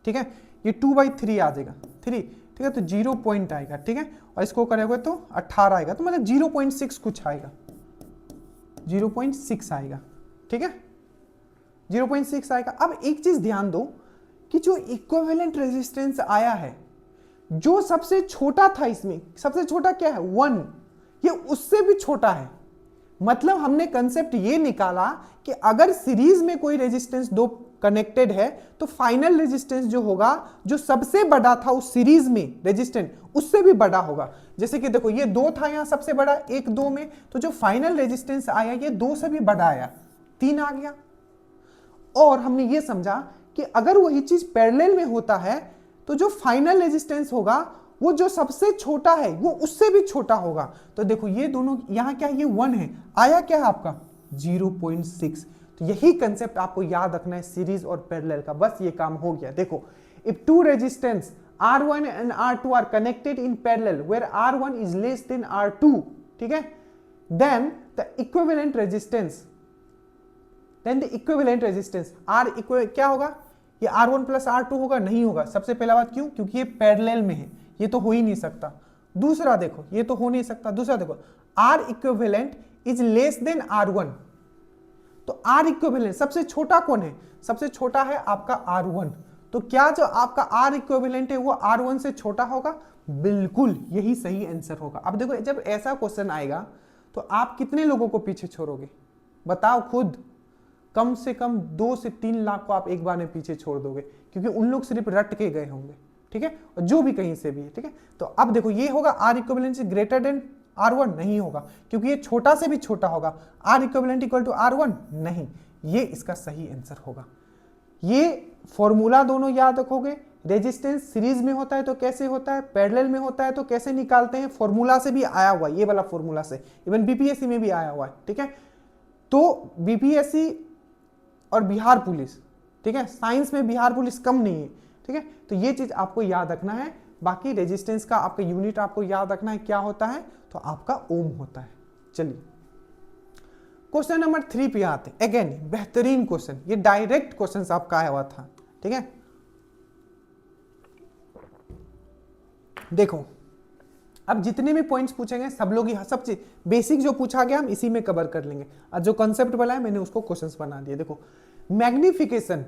ठीक है, ये 2/3 आ जाएगा, 3, ठीक है, तो 0 पॉइंट आएगा, ठीक है, और इसको करेंगे तो 18 आएगा, तो मतलब 0.6 कुछ आएगा, 0.6 आएगा, ठीक है, 0.6 आएगा। अब एक चीज ध्यान दो कि जो इक्विवेलेंट रेजिस्टेंस आया है, जो सबसे छोटा था इसमें, सबसे छोटा क्या है 1, ये उससे भी छोटा है। मतलब हमने कंसेप्ट ये निकाला कि अगर सीरीज में कोई रेजिस्टेंस दो कनेक्टेड है तो फाइनल रेजिस्टेंस जो होगा, जो सबसे बड़ा था उस सीरीज में रेजिस्टेंस, उससे भी बड़ा होगा। जैसे कि देखो ये 2 था यहां सबसे बड़ा, 1 2 में, तो जो फाइनल रेजिस्टेंस आया ये 2 से भी बड़ा आया, 3 आ गया। और हमने ये समझा कि अगर वही चीज पैरेलल में होता है तो जो फाइनल रेजिस्टेंस होगा वो जो सबसे छोटा है वो उससे भी छोटा होगा। तो देखो ये दोनों यहां क्या है, ये 1 है, आया क्या है आपका 0.6। तो यही कंसेप्ट आपको याद रखना है सीरीज और पैरेलल का, बस ये काम हो गया। देखो if two resistance R1 and R2 are connected in parallel where R1 is less than R2, ठीक है, then the equivalent resistance R क्या होगा, ये R1 प्लस R2 होगा, नहीं होगा। सबसे पहला बात क्यों, क्योंकि ये पैरेलल में है, ये तो हो ही नहीं सकता। दूसरा देखो ये तो हो नहीं सकता। दूसरा देखो R equivalent is less then R1, तो R इक्विवेलेंट सबसे छोटा कौन है, सबसे छोटा है आपका R1। तो क्या जो आपका R इक्विवेलेंट है वो R1 से छोटा होगा, बिल्कुल यही सही आंसर होगा। अब देखो जब ऐसा क्वेश्चन आएगा तो आप कितने लोगों को पीछे छोड़ोगे, बताओ खुद। कम से कम 2 से 3 लाख को आप एक बार में पीछे छोड़ दोगे, क्योंकि उन लोग सिर्फ रट के गए होंगे, ठीक है, और जो भी कहीं से भी है, ठीक है। तो अब देखो ये होगा R इक्विवेलेंट से ग्रेटर देन R1, नहीं होगा, क्योंकि ये छोटा से भी छोटा होगा। R equivalent equal to R1, नहीं, ये इसका सही आंसर होगा। ये फॉर्मूला दोनों याद रखोगे, रेजिस्टेंस सीरीज में होता है तो कैसे होता है, पैरेलल में होता है तो कैसे निकालते हैं, फॉर्मूला से भी आया हुआ है, ये वाला फॉर्मूला से, इवन बीपीएससी में भी आया हुआ है, ठीक है। तो बीपीएससी और बिहार पुलिस, ठीक है, साइंस में बिहार पुलिस कम नहीं है, ठीक है। तो ये चीज आपको याद रखना है। बाकी रेजिस्टेंस का आपका यूनिट आपको याद रखना है क्या होता है, तो आपका ओम होता है। चलिए क्वेश्चन नंबर 3 पे आते हैं। अगेन बेहतरीन क्वेश्चन, ये डायरेक्ट क्वेश्चन आपका आया हुआ था, ठीक है। देखो अब जितने भी पॉइंट्स पूछेंगे सब लोग सब चीज बेसिक जो पूछा गया हम इसी में कवर कर लेंगे, और जो कॉन्सेप्ट बोला है मैंने उसको क्वेश्चंस बना दिए। देखो magnification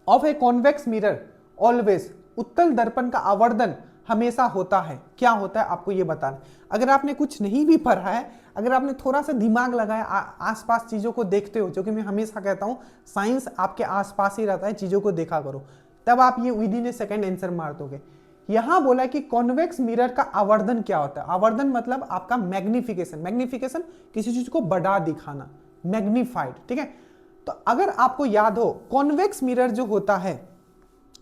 of a convex mirror always, उत्तल दर्पण का आवर्धन हमेशा होता है, क्या होता है आपको ये बताना। अगर आपने कुछ नहीं भी पढ़ा है, अगर आपने थोड़ा सा दिमाग लगाया, आसपास चीजों को देखते हो, जो कि मैं हमेशा कहता हूं साइंस आपके आसपास ही रहता है, चीजों को देखा करो, तब आप ये with in A second answer मार दोगे। यहां बोला कि कॉन्वेक्स मिरर का आवर्धन क्या होता है, आवर्धन मतलब आपका मैग्निफिकेशन, मैग्निफिकेशन किसी चीज को बड़ा दिखाना, मैग्निफाइड, ठीक है। तो अगर आपको याद हो कॉन्वेक्स मिरर जो होता है,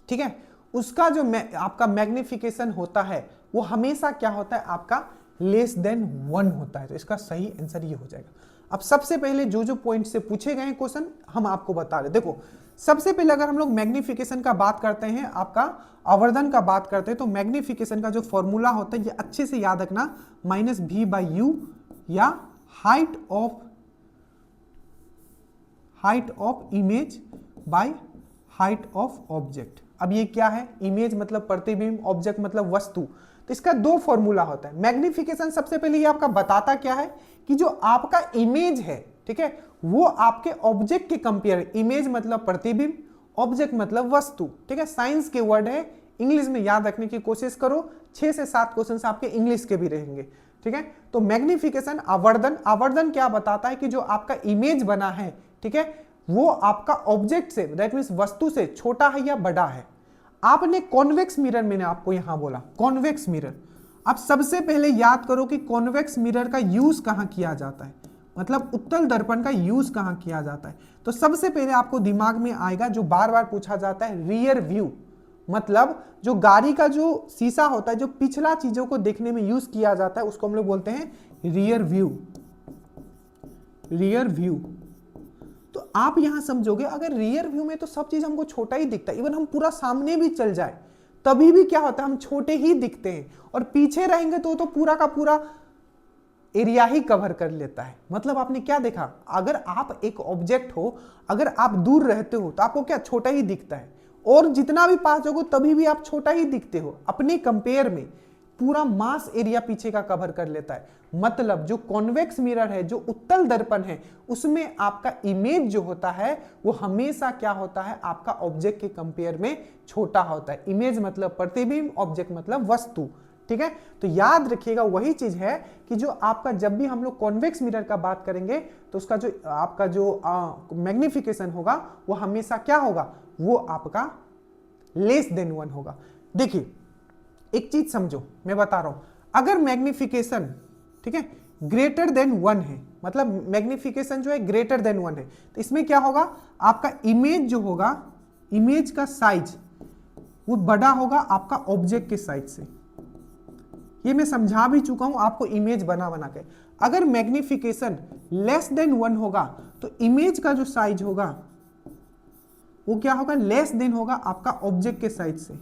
ठीक है, उसका जो आपका मैग्निफिकेशन होता है वो हमेशा क्या होता है आपका लेस देन 1 होता है। तो इसका सही आंसर ये हो जाएगा। अब सबसे पहले जो जो पॉइंट से पूछे गए क्वेश्चन हम आपको बता रहे। देखो सबसे पहले अगर हम लोग मैग्निफिकेशन का बात करते हैं, आपका आवर्धन का बात करते हैं, तो मैग्निफिकेशन का जो फॉर्मूला होता है ये अच्छे से याद रखना, -v/u या height of image by height of object. अब ये क्या है, इमेज मतलब प्रतिबिंब, ऑब्जेक्ट मतलब वस्तु। तो इसका 2 फॉर्मूला होता है। मैग्निफिकेशन सबसे पहले ये आपका बताता क्या है कि जो आपका इमेज है, ठीक है, वो आपके ऑब्जेक्ट के कंपेयर, इमेज मतलब प्रतिबिंब, ऑब्जेक्ट मतलब वस्तु, ठीक है, साइंस के वर्ड है, इंग्लिश में याद रखने की कोशिश करो। 6 से 7 क्वेश्चन आपके इंग्लिश के भी रहेंगे, ठीक है। तो मैग्निफिकेशन आवर्धन, आवर्धन क्या बताता है कि जो आपका इमेज बना है, ठीक है, वो आपका ऑब्जेक्ट से, दैट मींस वस्तु से छोटा है या बड़ा है। आपने कॉन्वेक्स मिरर, मैंने आपको यहां बोला कॉन्वेक्स मिरर। अब सबसे पहले याद करो कि कॉन्वेक्स मिरर का यूज कहां किया जाता है, मतलब उत्तल दर्पण का यूज कहां किया जाता है। तो सबसे पहले आपको दिमाग में आएगा जो बार बार पूछा जाता है, रियर व्यू, मतलब जो गाड़ी का जो शीशा होता है, जो पिछला चीजों को देखने में यूज किया जाता है, उसको हम लोग बोलते हैं रियर व्यू। रियर व्यू, तो आप यहां समझोगे अगर रियर व्यू में तो सब चीज हमको छोटा ही दिखता है, इवन हम पूरा सामने भी चल जाए तभी भी क्या होता है, हम छोटे ही दिखते हैं, और पीछे रहेंगे तो पूरा का पूरा एरिया ही कवर कर लेता है। मतलब आपने क्या देखा, अगर आप एक ऑब्जेक्ट हो, अगर आप दूर रहते हो तो आपको क्या छोटा ही दिखता है, और जितना भी पास होगो तभी भी आप छोटा ही दिखते हो। अपने कंपेयर में पूरा मास एरिया पीछे का कवर कर लेता है। मतलब जो कॉन्वेक्स मिरर है, जो उत्तल दर्पण है, उसमें आपका इमेज जो होता है वो हमेशा क्या होता है, आपका ऑब्जेक्ट के कंपेयर में छोटा होता है। इमेज मतलब प्रतिबिंब, ऑब्जेक्ट मतलब वस्तु, ठीक है। तो याद रखिएगा वही चीज है कि जो आपका जब भी हम लोग कॉन्वेक्स मिरर का बात करेंगे तो उसका जो आपका जो मैग्निफिकेशन होगा वो हमेशा क्या होगा, वो आपका लेस देन 1 होगा। देखिए एक चीज समझो, मैं बता रहा हूं, अगर मैग्निफिकेशन, ठीक है, ग्रेटर देन 1 है, मतलब मैग्निफिकेशन जो है ग्रेटर देन 1 है, तो इसमें क्या होगा, आपका इमेज जो होगा, इमेज का साइज वो बड़ा होगा आपका ऑब्जेक्ट के साइज से। ये मैं समझा भी चुका हूं आपको इमेज बना बना के। अगर मैग्निफिकेशन लेस देन 1 होगा तो इमेज का जो साइज होगा वो क्या होगा, लेस देन होगा आपका ऑब्जेक्ट के साइज से,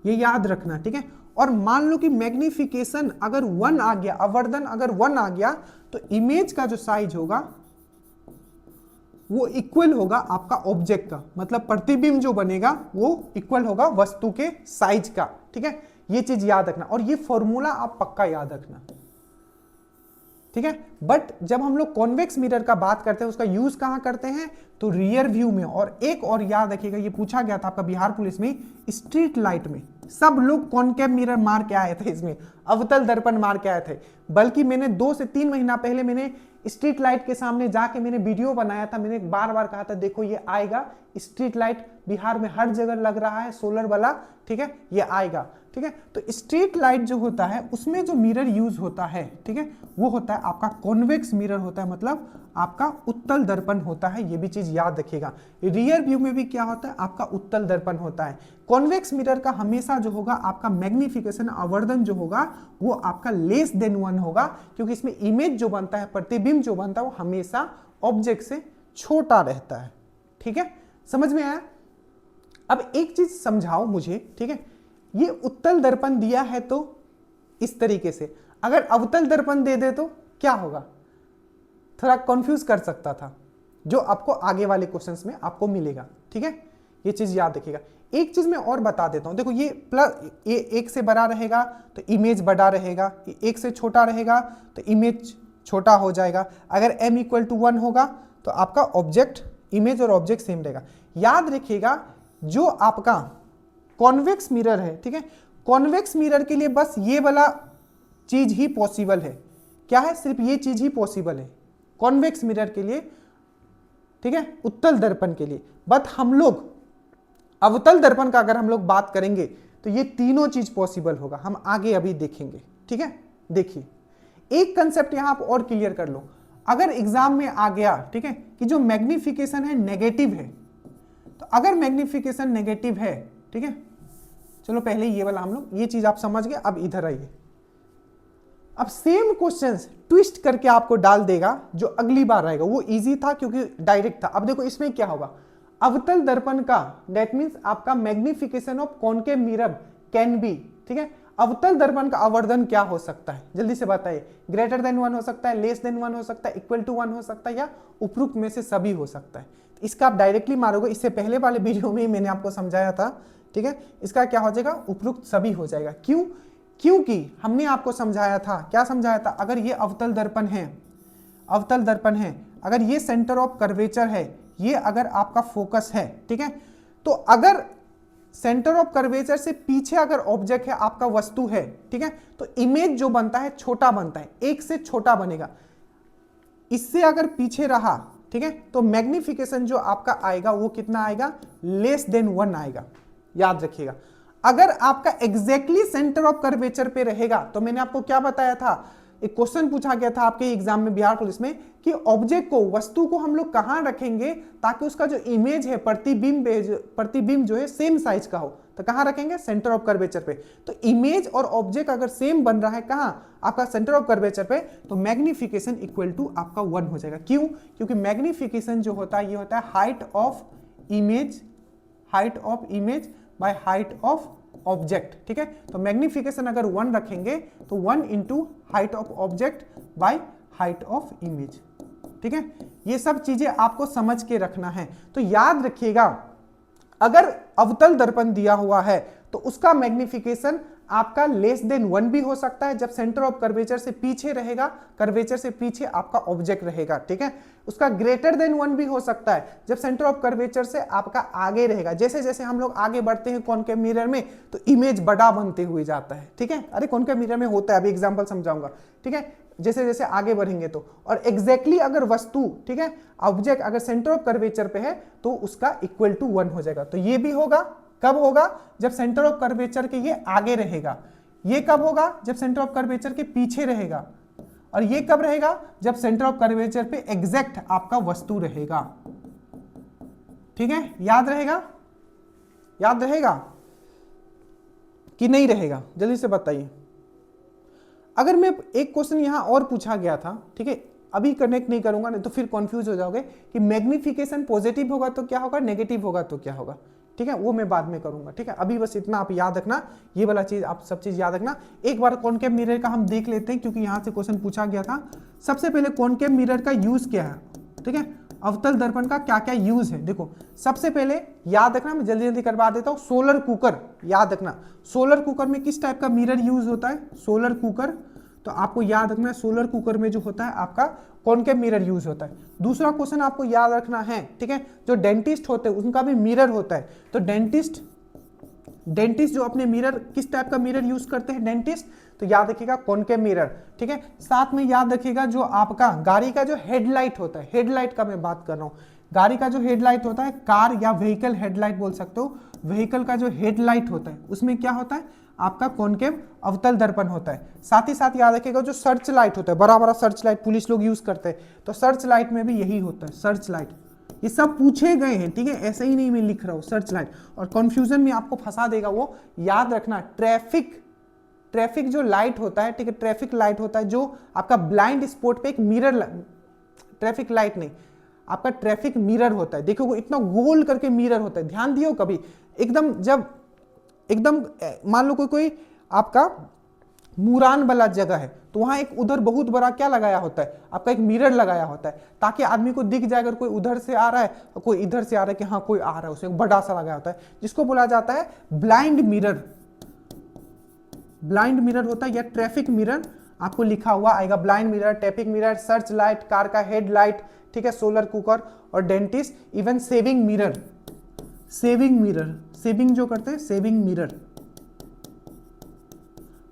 ये याद रखना, ठीक है। और मान लो कि मैग्निफिकेशन अगर 1 आ गया, आवर्धन अगर 1 आ गया, तो इमेज का जो साइज होगा वो इक्वल होगा आपका ऑब्जेक्ट का, मतलब प्रतिबिंब जो बनेगा वो इक्वल होगा वस्तु के साइज का, ठीक है। ये चीज याद रखना और ये फॉर्मूला आप पक्का याद रखना, ठीक है। बट जब हम लोग कॉन्वेक्स मिरर का बात करते हैं उसका यूज कहां करते हैं, तो रियर व्यू में। और एक और याद रखिएगा, ये पूछा गया था आपका बिहार पुलिस में, स्ट्रीट लाइट में सब लोग कॉनकेव मिरर मार के आए थे, इसमें अवतल दर्पण मार के आए थे। बल्कि मैंने 2 से 3 महीना पहले मैंने स्ट्रीट लाइट के सामने जाके मैंने वीडियो बनाया था, मैंने बार बार कहा था देखो ये आएगा, स्ट्रीट लाइट बिहार में हर जगह लग रहा है सोलर वाला, ठीक है, ये आएगा, ठीक है। तो स्ट्रीट लाइट जो होता है उसमें जो मिरर यूज होता है, ठीक है, वो होता है आपका कॉन्वेक्स मिरर होता है, मतलब आपका उत्तल दर्पण होता है, ये भी चीज याद रखिएगा। रियर व्यू में भी क्या होता है, आपका उत्तल दर्पण होता है। कॉन्वेक्स मिरर का हमेशा जो होगा आपका मैग्निफिकेशन, आवर्धन जो होगा वो आपका लेस देन 1 होगा, क्योंकि इसमें इमेज जो बनता है, प्रतिबिंब जो बनता है वो हमेशा ऑब्जेक्ट से छोटा रहता है, ठीक है। समझ में आया? अब एक चीज समझाओ मुझे, ठीक है, ये उत्तल दर्पण दिया है तो इस तरीके से, अगर अवतल दर्पण दे दे तो क्या होगा, थोड़ा कंफ्यूज कर सकता था, जो आपको आगे वाले क्वेश्चंस में आपको मिलेगा, ठीक है। ये चीज याद रखिएगा। एक चीज मैं और बता देता हूं, देखो ये प्लस, ये 1 से बड़ा रहेगा तो इमेज बड़ा रहेगा, 1 से छोटा रहेगा तो इमेज छोटा हो जाएगा। अगर m = 1 होगा तो आपका ऑब्जेक्ट, इमेज और ऑब्जेक्ट सेम रहेगा। याद रखिएगा जो आपका कॉन्वेक्स मिरर है, ठीक है, कॉन्वेक्स मिरर के लिए बस ये वाला चीज ही पॉसिबल है। क्या है? सिर्फ ये चीज ही पॉसिबल है कॉन्वेक्स मिरर के लिए, ठीक है, उत्तल दर्पण के लिए। बट हम लोग अवतल दर्पण का अगर हम लोग बात करेंगे तो ये तीनों चीज पॉसिबल होगा, हम आगे अभी देखेंगे, ठीक है। देखिए एक कंसेप्ट यहां आप और क्लियर कर लो, अगर एग्जाम में आ गया, ठीक है, कि जो मैग्निफिकेशन है नेगेटिव है, तो अगर मैग्निफिकेशन नेगेटिव है, ठीक है, चलो पहले ये वाला हम लोग, ये चीज आप समझ गए। अब इधर आइए, अब सेम क्वेश्चंस ट्विस्ट करके आपको डाल देगा, जो अगली बार आएगा वो इजी था क्योंकि डायरेक्ट था। अब देखो इसमें क्या होगा, अवतल दर्पण का, दैट मींस आपका magnification of concave mirror can be, ठीक है। अवतल दर्पण का आवर्धन क्या हो सकता है, जल्दी से बताइए। ग्रेटर देन 1 हो सकता है, लेस देन 1 हो सकता है, इक्वल टू 1 हो सकता है, या उपरोक्त में से सभी हो सकता है। इसका आप डायरेक्टली मारोगे, इससे पहले वाले वीडियो में मैंने आपको समझाया था, ठीक है। इसका क्या हो जाएगा, उपरोक्त सभी हो जाएगा। क्यों? क्योंकि हमने आपको समझाया था, क्या समझाया था, अगर ये अवतल दर्पण है, अवतल दर्पण है, अगर ये सेंटर ऑफ कर्वेचर है, ये अगर आपका फोकस है, ठीक है, तो अगर सेंटर ऑफ कर्वेचर से पीछे अगर ऑब्जेक्ट है, आपका वस्तु है, ठीक है, तो इमेज जो बनता है छोटा बनता है, 1 से छोटा बनेगा। इससे अगर पीछे रहा, ठीक है, तो मैग्निफिकेशन जो आपका आएगा वो कितना आएगा, लेस देन 1 आएगा, याद रखिएगा। अगर आपका एग्जैक्टली सेंटर ऑफ कर्वेचर पे रहेगा, तो मैंने आपको क्या बताया था, एक क्वेश्चन पूछा गया था आपके एग्जाम में बिहार पुलिस में, कि ऑब्जेक्ट को, वस्तु को हम लोग कहां रखेंगे ताकि उसका जो इमेज है, प्रतिबिंब जो है सेम साइज का हो, तो कहां रखेंगे, सेंटर ऑफ कर्वेचर पे। तो इमेज और ऑब्जेक्ट अगर सेम बन रहा है कहां, आपका सेंटर ऑफ कर्वेचर पे, तो मैग्निफिकेशन इक्वल टू आपका 1 हो जाएगा। क्यों? क्योंकि मैग्निफिकेशन जो होता है ये होता है height of image, height of image by height of object, ठीक है। तो मैग्निफिकेशन अगर 1 रखेंगे तो 1 into height of object by height of image, ठीक है। ये सब चीजें आपको समझ के रखना है। तो याद रखिएगा, अगर अवतल दर्पण दिया हुआ है तो उसका मैग्निफिकेशन आपका लेस देन 1 भी हो सकता है, जब सेंटर ऑफ कर्वेचर से पीछे रहेगा, कर्वेचर से पीछे आपका ऑब्जेक्ट रहेगा, ठीक है। उसका ग्रेटर देन 1 भी हो सकता है, जब सेंटर ऑफ कर्वेचर से आपका आगे रहेगा। जैसे जैसे हम लोग आगे बढ़ते हैं कॉनकेव मिरर में, तो इमेज बड़ा बनते हुए जाता है, ठीक है। अरे कॉनकेव मिरर में होता है, अभी एग्जांपल समझाऊंगा, ठीक है। जैसे जैसे आगे बढ़ेंगे तो, और एग्जैक्टली अगर वस्तु, ठीक है, ऑब्जेक्ट अगर सेंटर ऑफ कर्वेचर पे है तो उसका इक्वल टू 1 हो जाएगा। तो ये भी होगा, कब होगा, जब सेंटर ऑफ कर्वेचर के ये आगे रहेगा। ये कब होगा, जब सेंटर ऑफ कर्वेचर के पीछे रहेगा। और ये कब रहेगा, जब सेंटर ऑफ कर्वेचर पे एग्जैक्ट आपका वस्तु रहेगा, ठीक है। याद रहेगा, याद रहेगा कि नहीं रहेगा, जल्दी से बताइए। अगर मैं एक क्वेश्चन यहां और पूछा गया था, ठीक है, अभी कनेक्ट नहीं करूंगा, नहीं तो फिर कंफ्यूज हो जाओगे कि मैग्निफिकेशन पॉजिटिव होगा तो क्या होगा, नेगेटिव होगा तो क्या होगा, ठीक है, वो मैं बाद में करूंगा, ठीक है। अभी बस इतना आप याद रखना, ये वाला चीज आप सब चीज याद रखना। एक बार कॉनकेव मिरर का हम देख लेते हैं, क्योंकि यहां से क्वेश्चन पूछा गया था। सबसे पहले कॉनकेव मिरर का यूज क्या है, ठीक है, अवतल दर्पण का क्या क्या यूज है। देखो सबसे पहले याद रखना, मैं जल्दी जल्दी करवा देता हूं। सोलर कुकर याद रखना, सोलर कुकर में किस टाइप का मिरर यूज होता है, सोलर कुकर, तो आपको याद रखना है सोलर कुकर में जो होता है आपका कॉनकेव मिरर यूज होता है। दूसरा क्वेश्चन आपको याद रखना है, ठीक है, जो डेंटिस्ट होते हैं उनका भी मिरर होता है, तो डेंटिस्ट जो अपने मिरर किस टाइप का मिरर यूज करते हैं डेंटिस्ट, तो याद रखिएगा कॉनकेव मिरर, ठीक है। साथ में याद रखिएगा जो आपका गाड़ी का जो हेडलाइट होता है, हेडलाइट का मैं बात कर रहा हूं, गाड़ी का जो हेडलाइट होता है, कार या व्हीकल हेडलाइट बोल सकते हो, व्हीकल का जो हेडलाइट होता है उसमें क्या होता है आपका कॉनकेव अवतल दर्पण होता है। साथ ही साथ याद रखिएगा जो सर्च लाइट होता है, बड़ा बड़ा सर्च लाइट पुलिस लोग यूज करते हैं, तो सर्च लाइट में भी यही होता है, सर्च लाइट। ये सब पूछे गए हैं, ठीक है, ऐसे ही नहीं मैं लिख रहा हूं, सर्च लाइट। और कंफ्यूजन में आपको फंसा देगा वो, याद रखना ट्रैफिक जो लाइट होता है, ठीक है, ट्रैफिक लाइट होता है जो आपका ब्लाइंड स्पॉट पे एक मिरर, ट्रैफिक लाइट नहीं, आपका ट्रैफिक मिरर होता है। देखो वो इतना गोल करके मिरर होता है, ध्यान दियो कभी, एकदम जब एकदम मान लो कोई आपका मुरान वाला जगह है, तो वहां एक उधर बहुत बड़ा क्या लगाया होता है, आपका एक मिरर लगाया होता है, ताकि आदमी को दिख जाए अगर कोई उधर से आ रहा है और कोई इधर से आ रहा है कि हाँ कोई आ रहा है, उसे बड़ा सा लगाया होता है, जिसको बोला जाता है ब्लाइंड मिरर। ब्लाइंड मिरर होता है या ट्रैफिक मिरर, आपको लिखा हुआ आएगा blind mirror, traffic mirror, search light, car का हेडलाइट, ठीक है, सोलर कुकर और dentist, even saving mirror, saving जो करते हैं, सेविंग मिरर।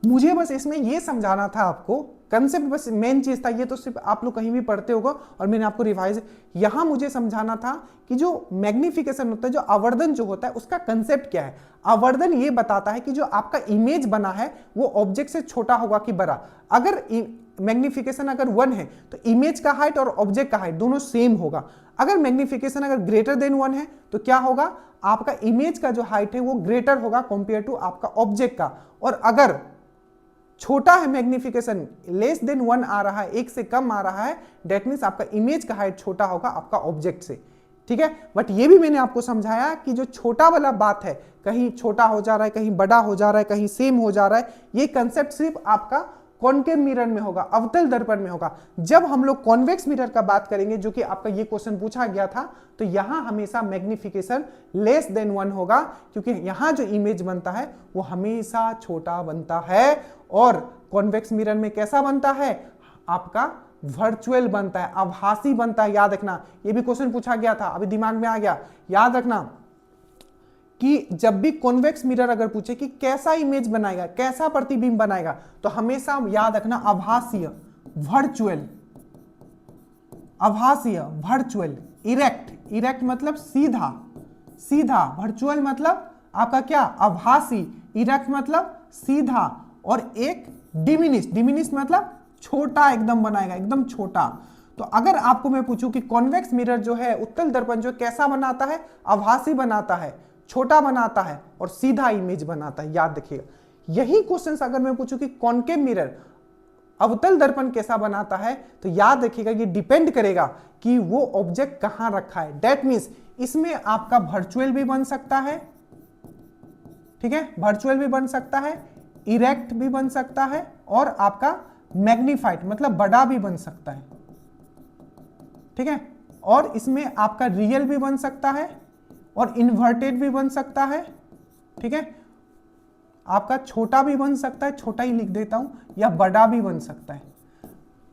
मुझे बस इसमें यह समझाना था आपको, कंसेप्ट बस मेन चीज था, ये तो सिर्फ आप लोग कहीं भी पढ़ते होगा और मैंने आपको रिवाइज, यहां मुझे समझाना था कि जो मैग्निफिकेशन होता है, जो आवर्धन जो होता है, उसका कंसेप्ट क्या है। आवर्धन ये बताता है कि जो आपका इमेज बना है वो ऑब्जेक्ट से छोटा होगा कि बड़ा। अगर मैग्निफिकेशन अगर 1 है तो इमेज का हाइट और ऑब्जेक्ट का हाइट दोनों सेम होगा। अगर मैग्निफिकेशन अगर ग्रेटर देन 1 है तो क्या होगा, आपका इमेज का जो हाइट है वो ग्रेटर होगा कंपेयर टू आपका ऑब्जेक्ट का। और अगर छोटा है मैग्निफिकेशन, लेस देन 1 आ रहा है, 1 से कम आ रहा है, दैट मींस आपका इमेज का हाइट छोटा होगा आपका ऑब्जेक्ट से, ठीक है। बट ये भी मैंने आपको समझाया कि जो छोटा वाला बात है, कहीं छोटा हो जा रहा है, कहीं बड़ा हो जा रहा है, कहीं सेम हो जा रहा है, ये कंसेप्ट सिर्फ आपका कॉनकेव मिरर में होगा, अवतल दर्पण में होगा। जब हम लोग कॉन्वेक्स मिरर का बात करेंगे, जो कि आपका ये क्वेश्चन पूछा गया था, तो यहां हमेशा मैग्निफिकेशन लेस देन 1 होगा, क्योंकि यहां जो इमेज बनता है वो हमेशा छोटा बनता है। और कॉन्वेक्स मिरर में कैसा बनता है, आपका वर्चुअल बनता है, आभासी बनता है। याद रखना, ये भी क्वेश्चन पूछा गया था, अभी दिमाग में आ गया। याद रखना कि जब भी कॉन्वेक्स मिरर अगर पूछे कि कैसा इमेज बनाएगा, कैसा प्रतिबिंब बनाएगा, तो हमेशा याद रखना आभासीय, वर्चुअल, आभासीय, वर्चुअल, इरेक्ट मतलब सीधा, वर्चुअल मतलब आपका क्या, आभासी, इरेक्ट मतलब सीधा, और एक डिमिनिश मतलब छोटा एकदम बनाएगा, एकदम छोटा। तो अगर आपको मैं पूछूं कि कॉन्वेक्स मिरर जो है, उत्तल दर्पण जो कैसा बनाता है, आभासी बनाता है, छोटा बनाता है और सीधा इमेज बनाता है, याद रखिएगा। यही क्वेश्चन अगर मैं पूछूं कि कॉनकेव मिरर अवतल दर्पण कैसा बनाता है, तो याद रखिएगा ये डिपेंड करेगा कि वो ऑब्जेक्ट कहां रखा है। दैट मींस इसमें आपका वर्चुअल भी बन सकता है, ठीक है, वर्चुअल भी बन सकता है, इरेक्ट भी बन सकता है, और आपका मैग्नीफाइड मतलब बड़ा भी बन सकता है, ठीक है। और इसमें आपका रियल भी बन सकता है और इन्वर्टेड भी बन सकता है, ठीक है। आपका छोटा भी बन सकता है, छोटा ही लिख देता हूं, या बड़ा भी बन सकता है।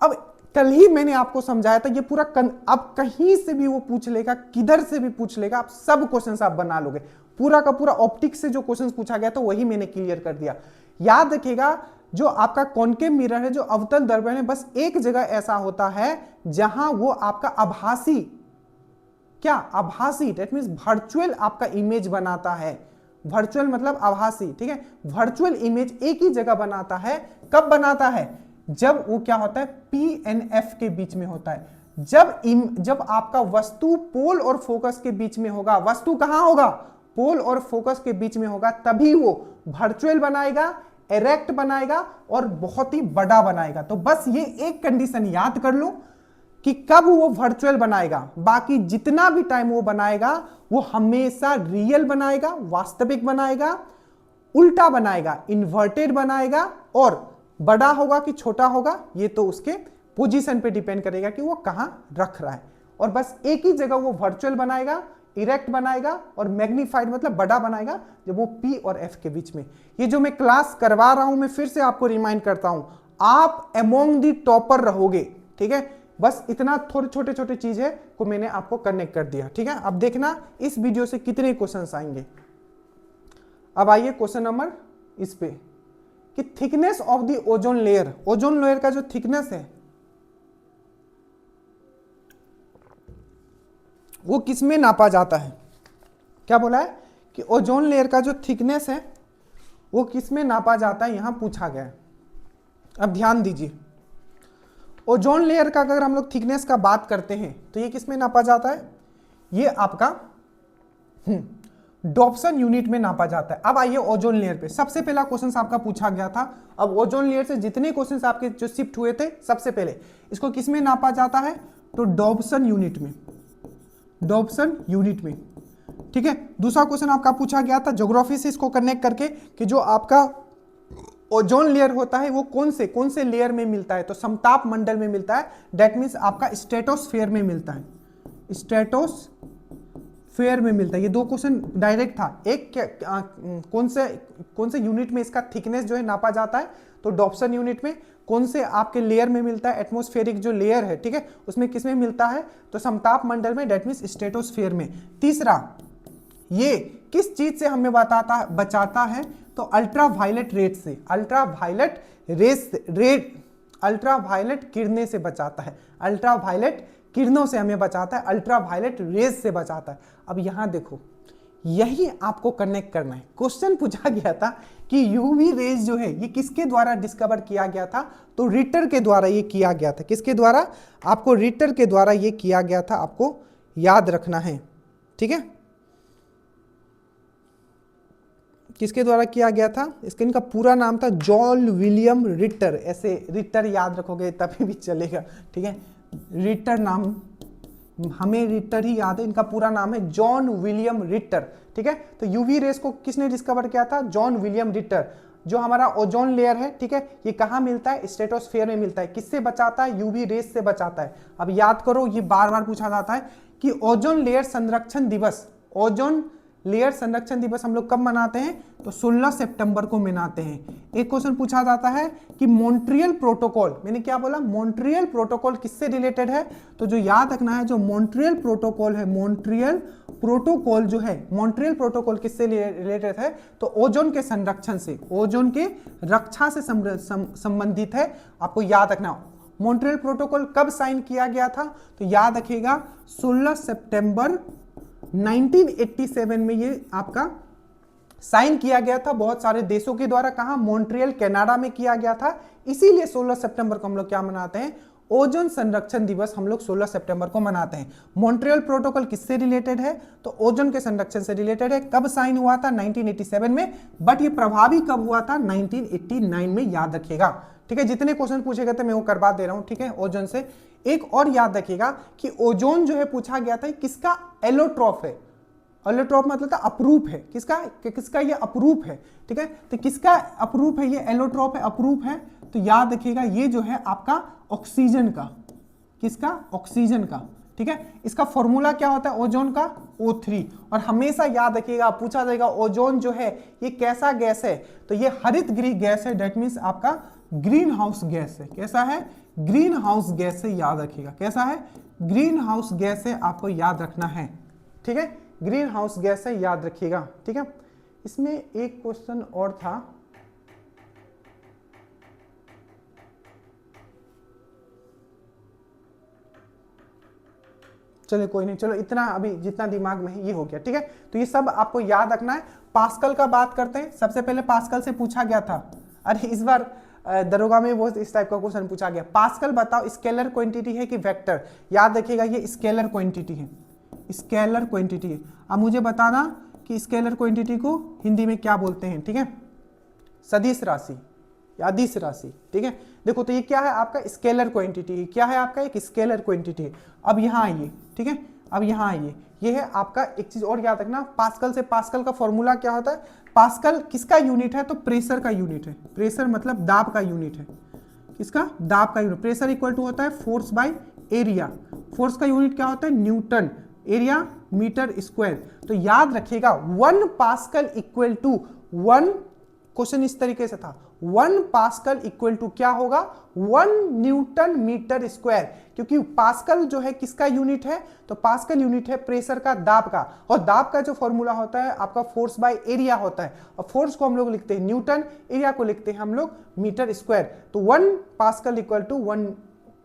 अब कल ही मैंने आपको समझाया था, ये पूरा अब कहीं से भी वो पूछ लेगा, किधर से भी पूछ लेगा, आप सब क्वेश्चंस आप बना लोगे। पूरा का पूरा ऑप्टिक्स से जो क्वेश्चंस पूछा गया था वही मैंने क्लियर कर दिया। याद रखिएगा, जो आपका कॉनकेव मिरर है, जो अवतल दर्पण है, बस एक जगह ऐसा होता है जहां वो आपका आभासी, क्या आभासी, दैट मींस वर्चुअल आपका इमेज बनाता है। वर्चुअल मतलब आभासी, ठीक है। वर्चुअल इमेज एक ही जगह बनाता है। कब बनाता है, जब वो क्या होता है, पी एंड एफ के बीच में होता है। जब आपका वस्तु पोल और फोकस के बीच में होगा, वस्तु कहां होगा, पोल और फोकस के बीच में होगा, तभी वो वर्चुअल बनाएगा, इरेक्ट बनाएगा और बहुत ही बड़ा बनाएगा। तो बस ये एक कंडीशन याद कर लो कि कब वो वर्चुअल बनाएगा, बाकी जितना भी टाइम वो बनाएगा वो हमेशा रियल बनाएगा, वास्तविक बनाएगा, उल्टा बनाएगा, इन्वर्टेड बनाएगा, और बड़ा होगा कि छोटा होगा ये तो उसके पोजीशन पे डिपेंड करेगा कि वो कहां रख रहा है। और बस एक ही जगह वो वर्चुअल बनाएगा, इरेक्ट बनाएगा और मैग्नीफाइड मतलब बड़ा बनाएगा जब वो P और F के बीच में। ये जो मैं क्लास करवा रहा हूं, मैं फिर से आपको रिमाइंड करता हूं, आप अमोंग दी टॉपर रहोगे, ठीक है। बस इतना थोड़े छोटे छोटे चीज है को मैंने आपको कनेक्ट कर दिया, ठीक है। अब देखना इस वीडियो से कितने क्वेश्चंस आएंगे। अब आइए क्वेश्चन नंबर इस पे कि thickness of the ozone layer, ozone layer का जो थिकनेस है वो किसमें नापा जाता है। क्या बोला है कि ओजोन लेयर का जो थिकनेस है वो किसमें नापा जाता है, यहां पूछा गया है। अब ध्यान दीजिए, ओजोन लेयर का अगर हम लोग थिकनेस का बात करते हैं तो ये किसमें नापा जाता है, ये आपका डॉप्सन यूनिट में नापा जाता है। अब आइए ओजोन लेयर पे, सबसे पहला क्वेश्चन आपका पूछा गया था। अब ओजोन लेयर से जितने क्वेश्चन आपके जो शिफ्ट हुए थे, सबसे पहले इसको किसमें नापा जाता है, तो डॉप्सन यूनिट में, डॉप्सन यूनिट में, ठीक है। दूसरा क्वेश्चन आपका पूछा गया था ज्योग्राफी से इसको कनेक्ट करके कि जो आपका ओजोन लेयर होता है वो कौन से लेयर में मिलता है, तो समताप मंडल में मिलता है। दैट मीन्स आपका स्ट्रेटोस्फेयर में मिलता है, स्ट्रेटोस्फेयर में मिलता है। ये दो क्वेश्चन डायरेक्ट था। एक कौन से यूनिट में इसका थिकनेस जो है नापा जाता है, तो डॉप्सन यूनिट में। कौन से आपके लेयर में मिलता है, एटमॉस्फेरिक जो लेयर है, ठीक है, उसमें किसमें मिलता है, तो समताप मंडल में, दैट मीन्स स्ट्रेटोस्फेयर में। तीसरा, ये किस चीज से हमें बचाता है, तो अल्ट्रावायलेट रेड से, अल्ट्रावायलेट किरणें से बचाता है, अल्ट्रावायलेट किरणों से हमें बचाता है, अल्ट्रावायलेट रेज से बचाता है। अब यहां देखो, यही आपको कनेक्ट करना है। क्वेश्चन पूछा गया था कि यूवी रेज जो है ये किसके द्वारा डिस्कवर किया गया था, तो रिटर के द्वारा ये किया गया था। किसके द्वारा, आपको रिटर के द्वारा ये किया गया था, आपको याद रखना है, ठीक है। किसके द्वारा किया गया था, इसका इनका पूरा नाम था जॉन विलियम रिटर। ऐसे रिटर याद रखोगे तभी भी चलेगा, ठीक है। रिटर नाम, हमें रिटर ही याद है, इनका पूरा नाम है जॉन विलियम रिटर, ठीक है। तो यूवी रेस को किसने डिस्कवर किया था, जॉन विलियम रिटर। जो हमारा ओजोन लेयर है, ठीक है, ये कहाँ मिलता है, स्ट्रेटोस्फेयर में मिलता है। किससे बचाता है, यूवी रेस से बचाता है। अब याद करो, ये बार बार पूछा जाता है कि ओजोन लेयर संरक्षण दिवस, ओजोन लेयर संरक्षण दिवस हम लोग कब मनाते हैं, तो 16 सितंबर को मनाते हैं। एक क्वेश्चन पूछा जाता है कि मॉन्ट्रियल प्रोटोकॉल, मैंने क्या बोला, मॉन्ट्रियल प्रोटोकॉल किससे रिलेटेड है, तो जो याद रखना है, जो मॉन्ट्रियल प्रोटोकॉल है, मॉन्ट्रियल प्रोटोकॉल जो है, मॉन्ट्रियल प्रोटोकॉल किससे रिलेटेड है, तो ओजोन के संरक्षण से, ओजोन के रक्षा से संबंधित है। आपको याद रखना, मॉन्ट्रियल प्रोटोकॉल कब साइन किया गया था, तो याद रखिएगा 16 सितंबर 1987 में ये आपका साइन किया गया था बहुत सारे देशों के द्वारा। कहां, मॉन्ट्रियल कनाडा में किया गया था। इसीलिए 16 सितंबर को हम लोग क्या मनाते हैं, ओजोन संरक्षण दिवस हम लोग 16 सितंबर को मनाते हैं। मॉन्ट्रियल प्रोटोकॉल किससे रिलेटेड है, तो ओजोन के संरक्षण से रिलेटेड है। कब साइन हुआ था, 1987 में, बट ये प्रभावी कब हुआ था, 1989 में, याद रखिएगा, ठीक है। जितने क्वेश्चन पूछे गए थे मैं वो करवा दे रहा हूं, ठीक है, ओजोन से। एक और याद रखिएगा कि ओजोन जो है पूछा गया था किसका एलोट्रॉफ है, एलोट्रॉप मतलब अपरूप है, किसका ये अपरूप है, ठीक है। तो किसका अपरूप है, ये एलोट्रॉप है, अपरूप है। तो याद रखिएगा ये जो है आपका ऑक्सीजन का, किसका, ऑक्सीजन का, ठीक है। इसका फॉर्मूला क्या होता है ओजोन का, O3। और हमेशा याद रखिएगा, पूछा जाएगा ओजोन जो है ये कैसा गैस है, तो ये हरित गृह गैस है। दैट मीन्स आपका ग्रीन हाउस गैस है। कैसा है, ग्रीन हाउस गैस है, याद रखिएगा। कैसा है, ग्रीन हाउस गैस है, आपको याद रखना है, ठीक है। ग्रीन हाउस गैस है, याद रखिएगा, ठीक है। इसमें एक क्वेश्चन और था, चलो कोई नहीं, चलो इतना अभी जितना दिमाग में है ये हो गया, ठीक है। तो ये सब आपको याद रखना है। पास्कल का बात करते हैं। सबसे पहले पास्कल से पूछा गया था, अरे इस बार दरोगा में वो इस टाइप का क्वेश्चन पूछा गया, पास्कल बताओ स्केलर क्वांटिटी है कि वेक्टर। याद रखिएगा ये स्केलर क्वांटिटी है, स्केलर क्वांटिटी है। अब मुझे बताना कि स्केलर क्वांटिटी को हिंदी में क्या बोलते हैं, ठीक है। सदिश राशि या अदिश राशि, ठीक है। देखो तो ये क्या है आपका स्केलर क्वांटिटी, क्या है आपका एक स्केलर क्वांटिटी है। अब यहाँ आइए, ठीक है, अब यहाँ आइए, ये है आपका एक चीज और याद रखना, पास्कल से पास्कल का फॉर्मूला क्या होता है, पास्कल किसका यूनिट है, तो प्रेशर का यूनिट है, प्रेशर मतलब दाब का यूनिट है, किसका, दाब का यूनिट। प्रेशर इक्वल टू होता है फोर्स बाय एरिया, फोर्स का यूनिट क्या होता है, न्यूटन, एरिया मीटर स्क्वायर। तो याद रखिएगा 1 पास्कल इक्वल टू 1, क्वेश्चन इस तरीके से था, 1 पास्कल इक्वल टू क्या होगा, 1 न्यूटन मीटर स्क्वायर, क्योंकि पास्कल जो है किसका यूनिट है, तो पास्कल यूनिट है प्रेशर का, दाब का, और दाब का जो फॉर्मूला होता है आपका फोर्स बाय एरिया होता है, और फोर्स को हम लोग लिखते हैं न्यूटन, एरिया को लिखते हैं हम लोग मीटर स्क्वायर। तो 1 pascal equal to 1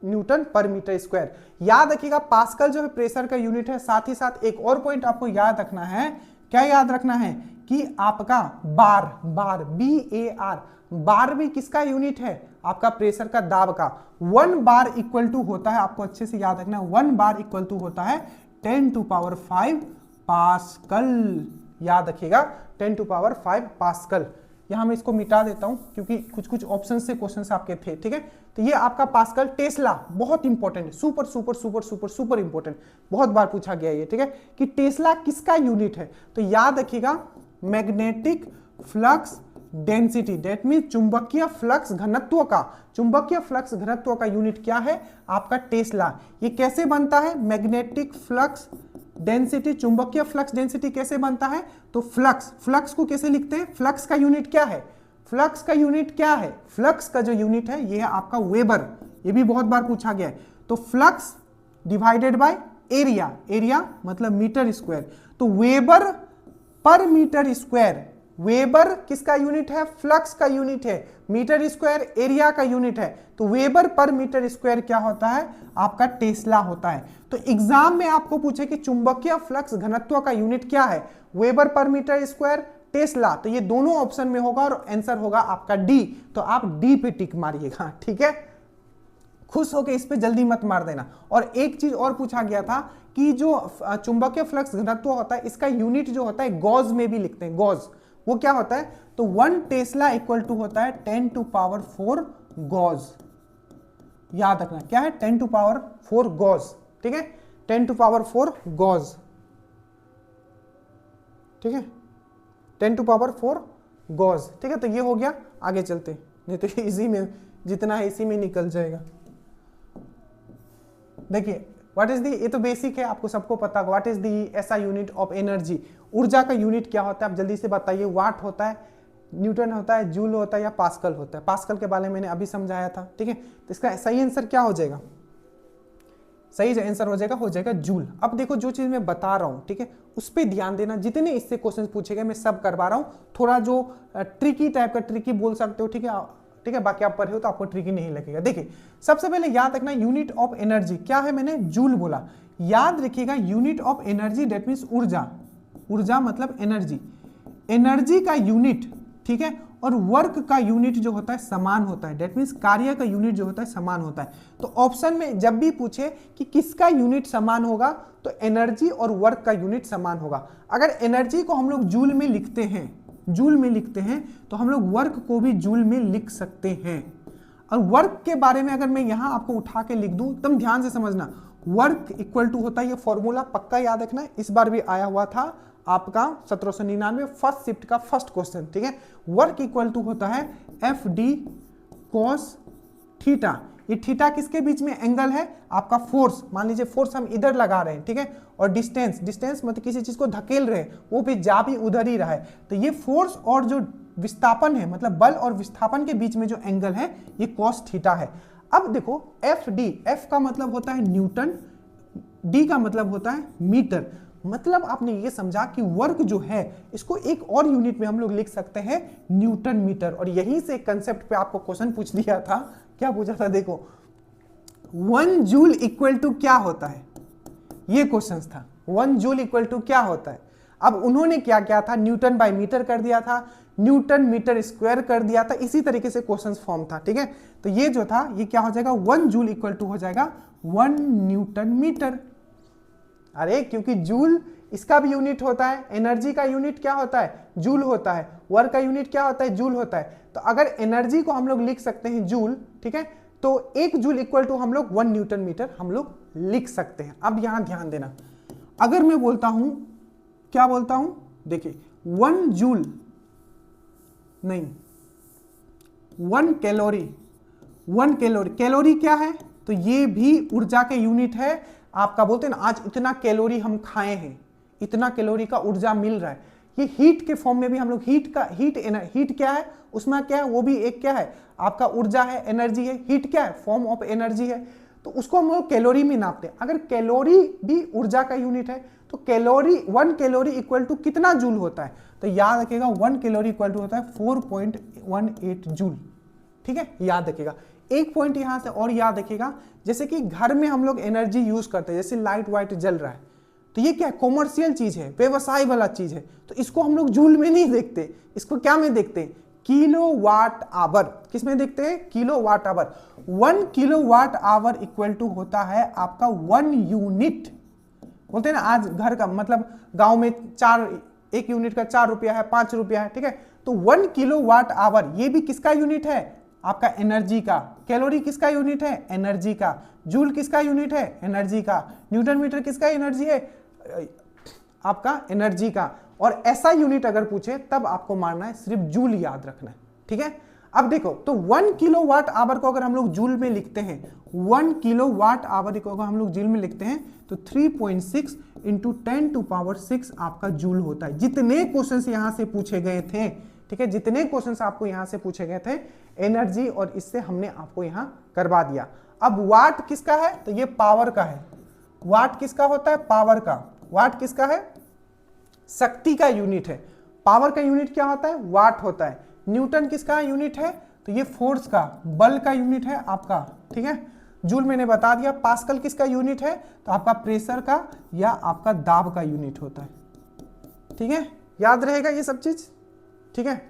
newton per metre square. याद रखिएगा पास्कल जो है प्रेशर का यूनिट है। साथ ही साथ एक और पॉइंट आपको याद रखना है, क्या याद रखना है कि आपका बार, बार BAR, बार भी किसका यूनिट है, आपका प्रेशर का, दाब का। 1 बार इक्वल टू होता है, आपको अच्छे से याद रखना है, 1 बार इक्वल टू होता है 10⁵ पास्कल, याद रखिएगा 10⁵ पास्कल। यहां मैं इसको मिटा देता हूं क्योंकि कुछ कुछ ऑप्शन से क्वेश्चन आपके थे, ठीक है। तो ये आपका पास्कल, टेस्ला बहुत इंपॉर्टेंट है, super super super super super important, बहुत बार पूछा गया है ये, ठीक है, कि टेस्ला किसका यूनिट है। तो याद रखिएगा magnetic flux density, that mean चुंबकीय फ्लक्स घनत्व का, चुंबकीय फ्लक्स घनत्व का यूनिट क्या है, आपका टेस्ला। ये कैसे बनता है, मैग्नेटिक फ्लक्स डेंसिटी, चुंबकीय फ्लक्स डेंसिटी कैसे बनता है, तो फ्लक्स, फ्लक्स को कैसे लिखते हैं, फ्लक्स का यूनिट क्या है, फ्लक्स का यूनिट क्या है, फ्लक्स का जो यूनिट है ये है आपका वेबर, ये भी बहुत बार पूछा गया है। तो flux divided by area, area मतलब मीटर स्क्वायर, तो weber per metre square, weber किसका यूनिट है, फ्लक्स का यूनिट है, मीटर स्क्वायर एरिया का यूनिट है, तो वेबर पर मीटर स्क्वायर क्या होता है, आपका टेस्ला होता है। तो एग्जाम में आपको पूछे कि चुंबकीय फ्लक्स घनत्व का यूनिट क्या है, weber per metre square, Tesla, तो ये दोनों ऑप्शन में होगा और आंसर होगा आपका डी। तो आप डी पे टिक मारिएगा, ठीक है, खुश होके इस पे जल्दी मत मार देना। और एक चीज और पूछा गया था कि जो चुंबकीय फ्लक्स घनत्व होता है इसका यूनिट जो होता है गॉज में भी लिखते हैं, गॉज, वो क्या होता है, तो 1 टेस्ला इक्वल टू होता है 10⁴ गॉज, याद रखना क्या है, 10⁴ गॉज, ठीक है, 10⁴ गॉज, ठीक है, 10⁴ गॉज, ठीक है। तो ये हो गया, आगे चलते, नहीं तो इसी में जितना है इसी में निकल जाएगा। देखिए व्हाट इज दी, ये तो बेसिक है, आपको सबको पता है, व्हाट इज दी ऐसा यूनिट ऑफ एनर्जी, ऊर्जा का यूनिट क्या होता है, आप जल्दी से बताइए, वाट होता है, न्यूटन होता है, जूल होता है या पास्कल होता है। पास्कल के बारे में मैंने अभी समझाया था, ठीक है। तो इसका सही आंसर क्या हो जाएगा, सही आंसर हो जाएगा जूल। अब देखो जो चीज मैं बता रहा हूं, ठीक है, उस पर ध्यान देना, जितने इससे क्वेश्चन पूछे गए मैं सब करवा रहा हूं, थोड़ा जो ट्रिकी टाइप का, ट्रिकी बोल सकते हो, ठीक है, ठीक है, बाकी आप पढ़े हो तो आपको ट्रिकी नहीं लगेगा। देखिए सबसे पहले याद रखना यूनिट ऑफ एनर्जी क्या है, मैंने जूल बोला, याद रखिएगा unit of energy that means ऊर्जा, ऊर्जा मतलब एनर्जी, एनर्जी का यूनिट, ठीक है, और वर्क का यूनिट जो होता है समान होता है, दैट मींस कार्य का यूनिट जो होता है समान होता है। तो ऑप्शन में जब भी पूछे कि किसका यूनिट समान होगा तो एनर्जी और वर्क का यूनिट समान होगा। अगर एनर्जी को हम लोग जूल में लिखते हैं, जूल में लिखते हैं, तो हम लोग वर्क को भी जूल में लिख सकते हैं। और वर्क के बारे में अगर मैं यहां आपको उठा के लिख दूं, एकदम ध्यान से समझना, वर्क इक्वल टू होता है, ये फॉर्मूला पक्का याद रखना, इस बार भी आया हुआ था आपका 1799 फर्स्ट शिफ्ट का फर्स्ट क्वेश्चन, ठीक है। वर्क इक्वल टू होता है FD cos थीटा, ये थीटा किसके बीच में एंगल है, आपका फोर्स, मान लीजिए फोर्स हम इधर लगा रहे हैं, ठीक है, और डिस्टेंस, डिस्टेंस मतलब किसी चीज को धकेल रहे हैं, वो भी जा भी उधर ही रहा है, तो ये फोर्स और जो विस्थापन है, मतलब बल और विस्थापन के बीच में जो एंगल है ये cos थीटा है। अब देखो FD, F का मतलब होता है न्यूटन, D का मतलब होता है मीटर, मतलब आपने ये समझा कि वर्क जो है इसको एक और यूनिट में हम लोग लिख सकते हैं न्यूटन मीटर। और यहीं से कंसेप्ट पे आपको क्वेश्चन पूछ लिया था, क्या पूछा था, देखो 1 जूल इक्वल टू क्या होता है, ये क्वेश्चन था, 1 जूल इक्वल टू क्या होता है। अब उन्होंने क्या किया था, न्यूटन बाय मीटर कर दिया था, न्यूटन मीटर स्क्वायर कर दिया था, इसी तरीके से क्वेश्चन फॉर्म था, ठीक है। तो ये जो था ये क्या हो जाएगा, 1 जूल इक्वल टू हो जाएगा 1 न्यूटन मीटर। अरे क्योंकि जूल इसका भी यूनिट होता है, एनर्जी का यूनिट क्या होता है, जूल होता है, वर्क का यूनिट क्या होता है, जूल होता है। तो अगर एनर्जी को हम लोग लिख सकते हैं जूल, ठीक है, तो 1 जूल इक्वल टू हम लोग 1 न्यूटन मीटर हम लोग लिख सकते हैं। अब यहां ध्यान देना, अगर मैं बोलता हूं, क्या बोलता हूं, देखिए 1 जूल नहीं, 1 कैलोरी, 1 कैलोरी, कैलोरी क्या है, तो ये भी ऊर्जा के यूनिट है आपका। बोलते हैं ना आज इतना कैलोरी हम खाए हैं, इतना कैलोरी का ऊर्जा मिल रहा है। ये हीट के फॉर्म में भी हम लोग हीट क्या है, उसमें क्या है, वो भी एक क्या है आपका ऊर्जा है, एनर्जी है। हीट क्या है, फॉर्म ऑफ एनर्जी है, तो उसको हम लोग कैलोरी में नापते हैं। अगर कैलोरी भी ऊर्जा का यूनिट है तो कैलोरी 1 कैलोरी इक्वल टू कितना जूल होता है, तो याद रखिएगा 1 कैलोरी इक्वल टू होता है 4.18 जूल। ठीक है, याद रखिएगा। एक पॉइंट यहां से और याद रखिएगा, जैसे कि घर में हम लोग एनर्जी यूज करते हैं, जैसे लाइट वाइट जल रहा है, तो ये क्या है, कॉमर्शियल चीज है, व्यवसाय वाला चीज है, तो इसको हम लोग जूल में नहीं देखते, इसको क्या में देखते हैं, किलो वाट आवर। किस में देखते हैं, kilo watt hour. 1 kilo watt hour equal to होता है आपका 1 यूनिट। बोलते हैं ना आज घर का मतलब गांव में 1 यूनिट का 4 रुपया है, 5 रुपया है, ठीक है, तो 1 किलो वाट आवर ये भी किसका यूनिट है, आपका एनर्जी का। कैलोरी किसका यूनिट है, एनर्जी का। जूल किसका यूनिट है, एनर्जी का। न्यूटन मीटर किसका एनर्जी है, आपका एनर्जी का। और ऐसा यूनिट अगर पूछे तब आपको मानना है, सिर्फ जूल याद रखना है। ठीक है, अब देखो तो 1 किलो वाट आवर को अगर हम लोग जूल में लिखते हैं, 1 किलो वाट आवर को अगर हम लोग जूल में लिखते हैं तो 3.6 इंटू 10⁶ आपका जूल होता है। जितने क्वेश्चंस यहां से पूछे गए थे, ठीक है, जितने क्वेश्चंस आपको यहां से पूछे गए थे एनर्जी, और इससे हमने आपको यहां करवा दिया। अब वाट किसका है, तो ये पावर का है। वाट किसका होता है, पावर का। वाट किसका है, शक्ति का यूनिट है। पावर का यूनिट क्या होता है, वाट होता है। न्यूटन किसका यूनिट है, तो ये फोर्स का, बल का यूनिट है आपका। ठीक है, जूल मैंने बता दिया। पास्कल किसका यूनिट है, तो आपका प्रेशर का या आपका दाब का यूनिट होता है। ठीक है, याद रहेगा ये सब चीज। ठीक है,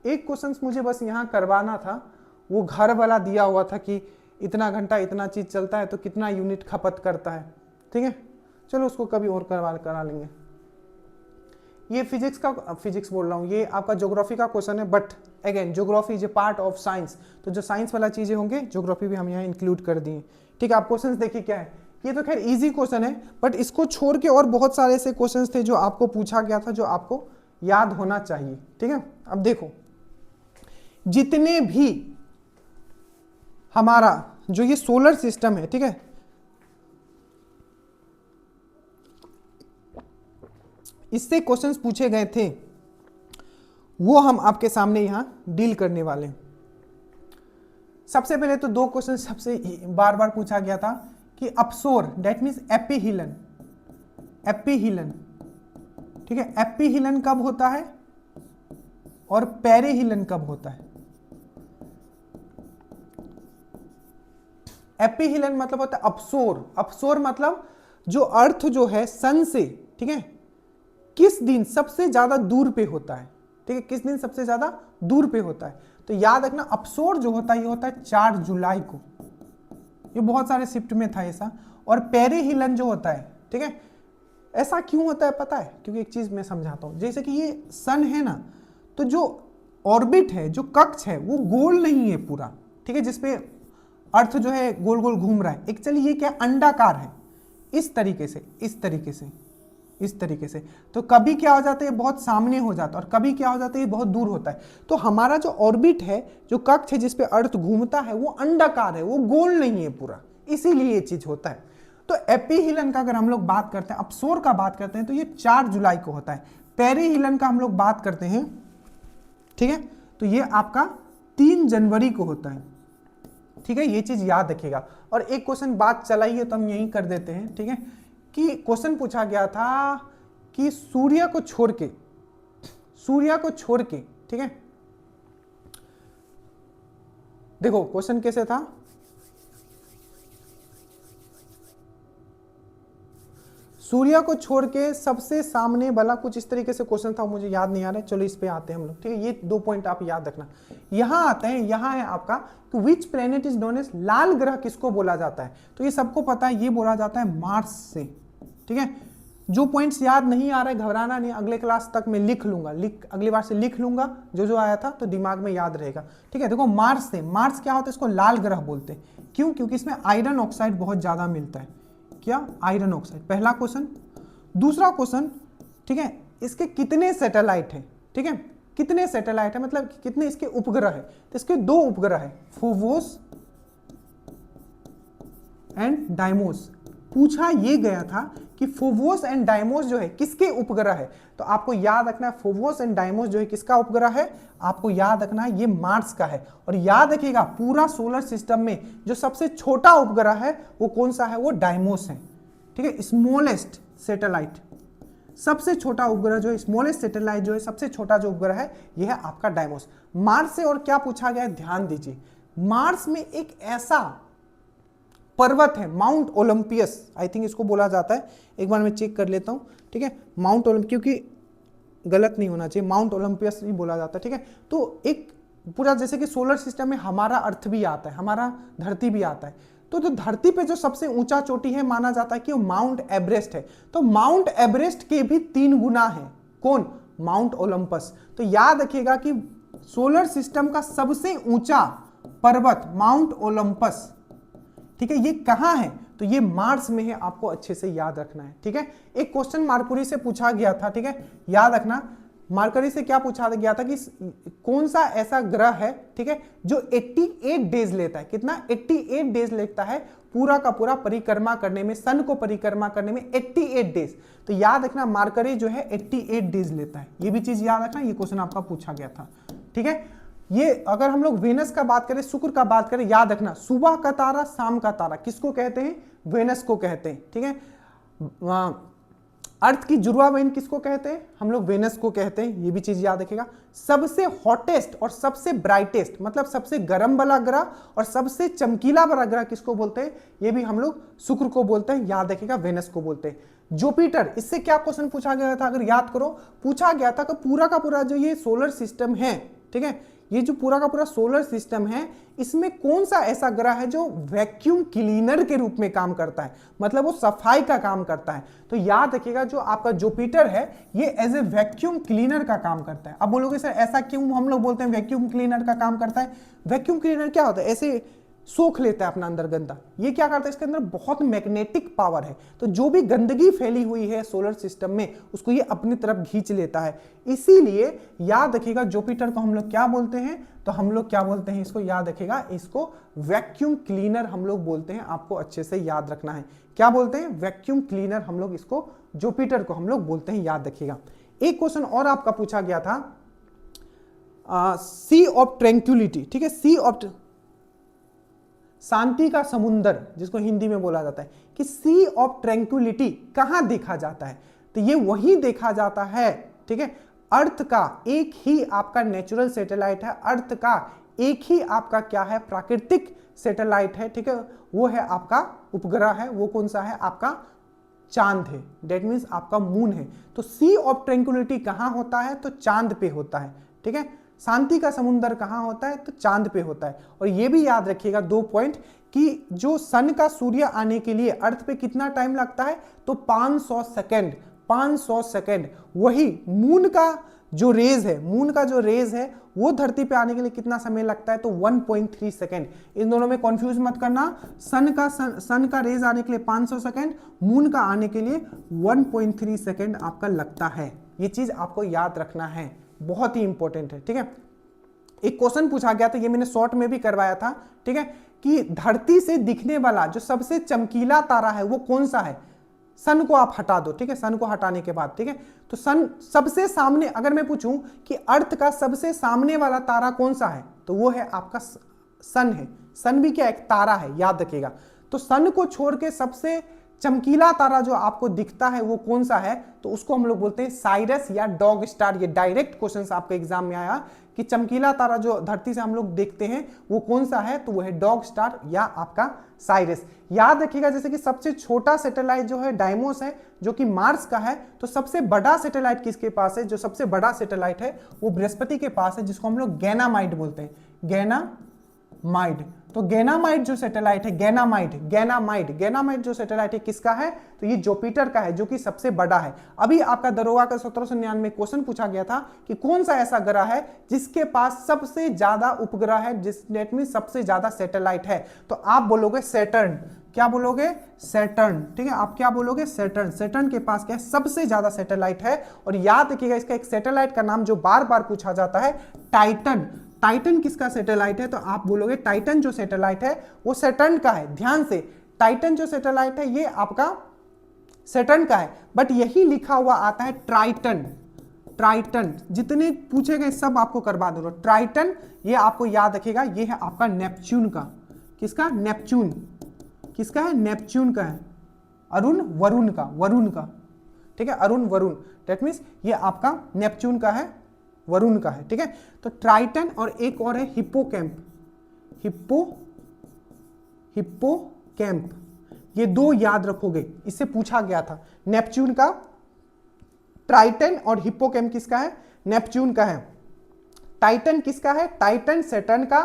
एक क्वेश्चन मुझे बस यहां करवाना था, वो घर वाला दिया हुआ था कि इतना घंटा इतना चीज चलता है तो कितना यूनिट खपत करता है। ठीक है, चलो उसको कभी और करा लेंगे। ये फिजिक्स बोल रहा हूँ, ये आपका ज्योग्राफी का क्वेश्चन है, but again geography is a part of science, तो जो साइंस वाला चीजें होंगे ज्योग्राफी भी हम यहाँ इंक्लूड कर दिए। ठीक है, आप क्वेश्चन देखिए क्या है, ये तो खैर इजी क्वेश्चन है, बट इसको छोड़ के और बहुत सारे ऐसे क्वेश्चन थे जो आपको पूछा गया था, जो आपको याद होना चाहिए। ठीक है, अब देखो जितने भी हमारा जो ये सोलर सिस्टम है, ठीक है, इससे क्वेश्चंस पूछे गए थे, वो हम आपके सामने यहां डील करने वाले हैं। सबसे पहले तो 2 क्वेश्चन सबसे बार बार पूछा गया था कि अपसोर, दैट मीन्स एपिहिलन, एपिहिलन, ठीक है, एपिहिलन कब होता है और पेरिहिलन कब होता है। एपिहिलन मतलब होता है अपसोर। अपसोर मतलब जो अर्थ जो है सन से, ठीक है, किस दिन सबसे ज्यादा दूर पे होता है। ठीक है, किस दिन सबसे ज्यादा दूर पे होता है, तो याद रखना अपसोर जो होता है ये होता है 4 जुलाई को। ये बहुत सारे शिफ्ट में था ऐसा। और पेरिहिलन जो होता है, ठीक है, ऐसा क्यों होता है पता है, क्योंकि एक चीज मैं समझाता हूं। जैसे कि ये सन है ना, तो जो ऑर्बिट है, जो कक्ष है, वो गोल नहीं है पूरा, ठीक है, जिसपे अर्थ जो है गोल गोल घूम रहा है। एक्चुअली ये क्या अंडाकार है, इस तरीके से, इस तरीके से, इस तरीके से। तो कभी क्या हो जाता है, बहुत सामने हो जाता है, और कभी क्या हो जाता है, ये बहुत दूर होता है। तो हमारा जो ऑर्बिट है, जो कक्ष है जिसपे अर्थ घूमता है, वो अंडाकार है, वो गोल नहीं है पूरा, इसीलिए ये चीज होता है। तो एपिहिलन का अगर हम लोग बात करते हैं, अपसोर का बात करते हैं, तो ये 4 जुलाई को होता है। पेरिहिलन का हम लोग बात करते हैं, ठीक है, तो ये आपका 3 जनवरी को होता है। ठीक है, ये चीज याद रखिएगा। और एक क्वेश्चन बात चलाई है तो हम यही कर देते हैं, ठीक है, कि क्वेश्चन पूछा गया था कि सूर्य को छोड़ के, सूर्य को छोड़ के, ठीक है, देखो क्वेश्चन कैसे था, सूर्य को छोड़ के सबसे सामने वाला, कुछ इस तरीके से क्वेश्चन था, मुझे याद नहीं आ रहा है। चलो इस पे आते हैं हम लोग। ठीक है, ये 2 पॉइंट आप याद रखना। यहां आते हैं, यहां है आपका कि which planet is known as, लाल ग्रह किसको बोला जाता है, तो ये सबको पता है, ये बोला जाता है मार्स से। ठीक है, जो पॉइंट्स याद नहीं आ रहे घबराना नहीं, अगले क्लास तक मैं लिख लूंगा, अगली बार से लिख लूंगा जो जो आया था, तो दिमाग में याद रहेगा। ठीक है, देखो मार्स से, मार्स क्या होता है, इसको लाल ग्रह बोलते हैं। क्यों? क्योंकि इसमें आयरन ऑक्साइड बहुत ज्यादा मिलता है। क्या? Iron oxide. पहला क्वेश्चन। दूसरा क्वेश्चन, ठीक है, इसके कितने सैटेलाइट है? ठीक है, कितने सैटेलाइट है मतलब कितने इसके उपग्रह है? तो इसके 2 उपग्रह है, फोबोस एंड डाइमोस। पूछा ये गया था कि फोबोस एंड डाइमोस जो है किसके उपग्रह है? तो आपको याद रखना है फोबोस एंड डाइमोस जो है किसका उपग्रह है? आपको याद रखना है ये मार्स का है। और याद रखिएगा पूरा सोलर सिस्टम में जो सबसे छोटा उपग्रह है वो कौन सा है? वो डाइमोस है। ठीक है, स्मॉलेस्ट सैटेलाइट, सबसे छोटा उपग्रह जो है, स्मॉलेस्ट सैटेलाइट जो है, सबसे छोटा जो उपग्रह है, यह है आपका डाइमोस। मार्स से और क्या पूछा गया है? ध्यान दीजिए, मार्स में एक ऐसा पर्वत है माउंट ओलंपियस, आई थिंक इसको बोला जाता है, एक बार मैं चेक कर लेता हूं। ठीक है, माउंट ओलंपियस, क्योंकि गलत नहीं होना चाहिए, माउंट ओलंपियस ही बोला जाता है। ठीक है, तो एक पूरा जैसे कि सोलर सिस्टम में हमारा अर्थ भी आता है, हमारा धरती भी आता है, तो जो धरती पे जो सबसे ऊंचा चोटी है माना जाता है कि वो माउंट एवरेस्ट है। तो माउंट एवरेस्ट के भी 3 गुना है। कौन? Mount Olympus. तो याद रखिएगा कि सोलर सिस्टम का सबसे ऊंचा पर्वत माउंट ओलंपस, ठीक है, ये कहां है? तो ये मार्स में है, आपको अच्छे से याद रखना है। ठीक है, एक क्वेश्चन मरकुरी से पूछा गया था। ठीक है, याद रखना मरकरी से क्या पूछा गया था कि कौन सा ऐसा ग्रह है, ठीक है, जो 88 डेज लेता है। कितना? 88 डेज लेता है पूरा का पूरा परिक्रमा करने में, सन को परिक्रमा करने में 88 डेज। तो याद रखना मरकरी जो है 88 डेज लेता है, ये भी चीज याद रखना, ये क्वेश्चन आपका पूछा गया था। ठीक है, ये अगर हम लोग वेनस का बात करें, शुक्र का बात करें, याद रखना सुबह का तारा शाम का तारा किसको कहते हैं? वेनस को कहते हैं। ठीक है, अर्थ की जुड़वा बहन किसको कहते हैं? हम लोग वेनस को कहते हैं, ये भी चीज याद रखिएगा। सबसे हॉटेस्ट और सबसे ब्राइटेस्ट मतलब सबसे गर्म वाला ग्रह और सबसे चमकीला वाला ग्रह किसको बोलते हैं? ये भी हम लोग शुक्र को बोलते हैं, याद रखिएगा वेनस को बोलते हैं। जुपिटर, इससे क्या क्वेश्चन पूछा गया था अगर याद करो? पूछा गया था कि पूरा का पूरा जो ये सोलर सिस्टम है, ठीक है, ये जो पूरा का पूरा सोलर सिस्टम है, इसमें कौन सा ऐसा ग्रह है जो वैक्यूम क्लीनर के रूप में काम करता है, मतलब वो सफाई का काम करता है। तो याद रखिएगा जो आपका जुपिटर है ये एज ए वैक्यूम क्लीनर का काम करता है। अब बोलोगे सर ऐसा क्यों हम लोग बोलते हैं वैक्यूम क्लीनर का काम करता है? वैक्यूम क्लीनर क्या होता है? ऐसे सोख लेता है अपना अंदर गंदा। ये क्या करता है? इसके अंदर बहुत मैग्नेटिक पावर है, तो जो भी गंदगी फैली हुई है सोलर सिस्टम में उसको ये अपनी तरफ खींच लेता है। इसीलिए याद रखिएगा जुपिटर को हम लोग क्या बोलते हैं? तो हम लोग क्या बोलते हैं इसको? याद रखिएगा, इसको वैक्यूम क्लीनर हम लोग बोलते हैं। आपको अच्छे से याद रखना है, क्या बोलते हैं? वैक्यूम क्लीनर हम लोग इसको, जुपिटर को हम लोग बोलते हैं, याद रखिएगा। एक क्वेश्चन और आपका पूछा गया था, सी ऑफ ट्रैंक्विलिटी, ठीक है, सी ऑफ शांति का समुंदर जिसको हिंदी में बोला जाता है, कि सी ऑफ ट्रैंक्विलिटी कहां देखा जाता है? तो ये वही देखा जाता है, ठीक है, अर्थ का एक ही आपका नेचुरल सैटेलाइट है, अर्थ का एक ही आपका क्या है? प्राकृतिक सैटेलाइट है, ठीक है, वो है आपका उपग्रह है। वो कौन सा है? आपका चांद है, डेट मीन्स आपका मून है। तो सी ऑफ ट्रैंक्विलिटी कहां होता है? तो चांद पे होता है। ठीक है, शांति का समुंदर कहां होता है? तो चांद पे होता है। और ये भी याद रखिएगा 2 पॉइंट कि जो सन का सूर्य आने के लिए अर्थ पे कितना टाइम लगता है? तो 500 सेकेंड, 500 सेकेंड। वही मून का जो रेज है, मून का जो रेज है वो धरती पे आने के लिए कितना समय लगता है? तो 1.3 सेकेंड। इन दोनों में कंफ्यूज मत करना, सन का रेज आने के लिए 500 सेकेंड, मून का आने के लिए 1.3 सेकेंड आपका लगता है। ये चीज आपको याद रखना है, बहुत ही इंपॉर्टेंट है। ठीक है, एक क्वेश्चन पूछा गया था, ये मैंने शॉर्ट में भी करवाया था, ठीक है, कि धरती से दिखने वाला जो सबसे चमकीला तारा है वो कौन सा है? सन को आप हटा दो, ठीक है, सन को हटाने के बाद, ठीक है, तो सन सबसे सामने, अगर मैं पूछूं कि अर्थ का सबसे सामने वाला तारा कौन सा है, तो वो है आपका सन है। सन भी क्या? एक तारा है, याद रखिएगा। तो सन को छोड़ के सबसे चमकीला तारा जो आपको दिखता है वो कौन सा है? तो उसको हम लोग बोलते हैं साइरस या डॉग स्टार। ये डायरेक्ट क्वेश्चन आपके एग्जाम में आया कि चमकीला तारा जो धरती से हम लोग देखते हैं वो कौन सा है? तो वो है डॉग स्टार या आपका साइरस। याद रखिएगा जैसे कि सबसे छोटा सैटेलाइट जो है डाइमोस है, जो कि मार्स का है। तो सबसे बड़ा सैटेलाइट किसके पास है? जो सबसे बड़ा सैटेलाइट है वो बृहस्पति के पास है, जिसको हम लोग गैनामाइट बोलते हैं, गैनामाइट। माइड। तो गैनामाइड जो सैटेलाइट है, गैनामाइड जो सैटेलाइट है किसका है? तो ये जुपिटर का है, जो कि सबसे बड़ा है। अभी आपका दरोगा का 1799 क्वेश्चन पूछा गया था कि कौन सा ऐसा ग्रह है जिसके पास सबसे ज्यादा उपग्रह है, जिस नेट में सबसे ज्यादा सैटेलाइट है। तो आप बोलोगे सैटर्न। क्या बोलोगे? सैटर्न। ठीक है, आप क्या बोलोगे? सैटर्न। सैटर्न के पास क्या है? सबसे ज्यादा सैटेलाइट है। और याद रखिएगा इसका एक सैटेलाइट का नाम जो बार बार पूछा जाता है, टाइटन। टाइटन किसका सैटेलाइट है? तो आप बोलोगे टाइटन जो सैटेलाइट है वो सैटर्न का है। ध्यान से, टाइटन जो सैटेलाइट है ये आपका सैटर्न का है, बट यही लिखा हुआ आता है ट्राइटन। ट्राइटन जितने पूछे गए सब आपको करवा दूंगा। ट्राइटन ये आपको याद रखिएगा, ये है आपका नेपच्यून का। किसका? नेपच्यून। किसका है? नेपच्यून का है। वरुण का। ठीक है, वरुण। दैट मीन्स ये आपका नेपच्यून का है, वरुण का है। ठीक है, तो ट्राइटन और एक और है हिप्पोकैम्प। हिप्पोकैम्प, ये दो याद रखोगे, इससे पूछा गया था। नेपच्यून का ट्राइटन और हिप्पोकैम्प किसका है? नेपच्यून का है। टाइटन किसका है? टाइटन सैटर्न का।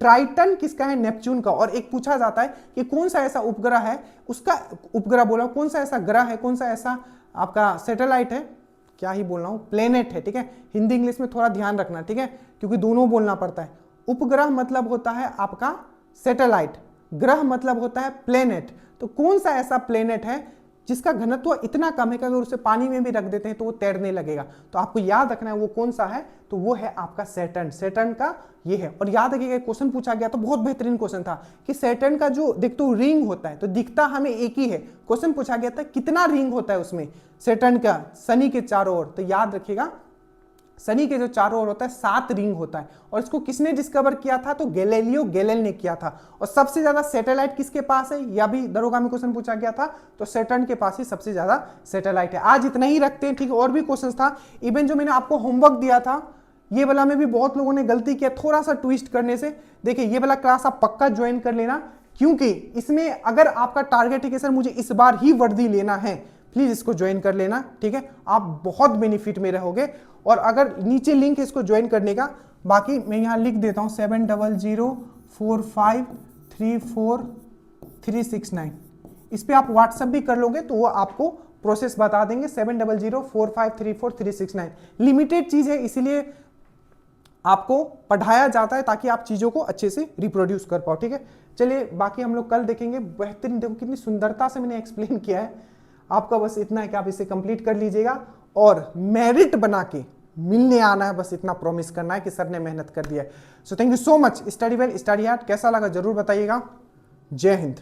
ट्राइटन किसका है? नेपच्यून का। और एक पूछा जाता है कि कौन सा ऐसा उपग्रह है, उसका उपग्रह बोला, कौन सा ऐसा ग्रह है, कौन सा ऐसा आपका सैटेलाइट है, क्या ही बोल रहा हूं, प्लेनेट है। ठीक है, हिंदी इंग्लिश में थोड़ा ध्यान रखना, ठीक है, क्योंकि दोनों बोलना पड़ता है। उपग्रह मतलब होता है आपका सैटेलाइट, ग्रह मतलब होता है प्लेनेट। तो कौन सा ऐसा प्लेनेट है जिसका घनत्व इतना कम है कि अगर उसे पानी में भी रख देते हैं तो वो तैरने लगेगा? तो आपको याद रखना है वो कौन सा है, तो वो है आपका सैटर्न। सैटर्न का ये है। और याद रखिएगा क्वेश्चन पूछा गया तो बहुत बेहतरीन क्वेश्चन था कि सैटर्न का जो देखते हो रिंग होता है, तो दिखता हमें एक ही है। क्वेश्चन पूछा गया था कितना रिंग होता है उसमें सैटर्न का, शनि के चारों ओर। तो याद रखिएगा शनि के जो चारों ओर होता है 7 रिंग होता है। और इसको किसने डिस्कवर किया था? तो गैलीलियो गैलीली ने किया था। और सबसे ज्यादा सैटेलाइट किसके पास है? यह भी दरोगा में क्वेश्चन पूछा गया था, तो सैटर्न के पास ही सबसे ज्यादा सैटेलाइट है। आज इतना ही रखते हैं, ठीक है। और भी क्वेश्चन था, इवन जो मैंने आपको होमवर्क दिया था ये वाला में भी बहुत लोगों ने गलती किया थोड़ा सा ट्विस्ट करने से। देखिए ये वाला क्लास आप पक्का ज्वाइन कर लेना, क्योंकि इसमें अगर आपका टारगेट है कि सर मुझे इस बार ही वर्दी लेना है, प्लीज इसको ज्वाइन कर लेना, ठीक है। आप बहुत बेनिफिट में रहोगे। और अगर नीचे लिंक है इसको ज्वाइन करने का, बाकी मैं यहाँ लिख देता हूँ 7004534369। इस पे आप व्हाट्सएप भी कर लोगे तो वो आपको प्रोसेस बता देंगे। 7004534369 लिमिटेड चीज है, इसीलिए आपको पढ़ाया जाता है ताकि आप चीजों को अच्छे से रिप्रोड्यूस कर पाओ, ठीक है। चलिए बाकी हम लोग कल देखेंगे। बेहतरीन, देखो कितनी सुंदरता से मैंने एक्सप्लेन किया है। आपका बस इतना है कि आप इसे कंप्लीट कर लीजिएगा और मेरिट बना के मिलने आना है, बस इतना प्रॉमिस करना है कि सर ने मेहनत कर दिया है। So thank you so much. Study well, study hard. कैसा लगा जरूर बताइएगा। जय हिंद।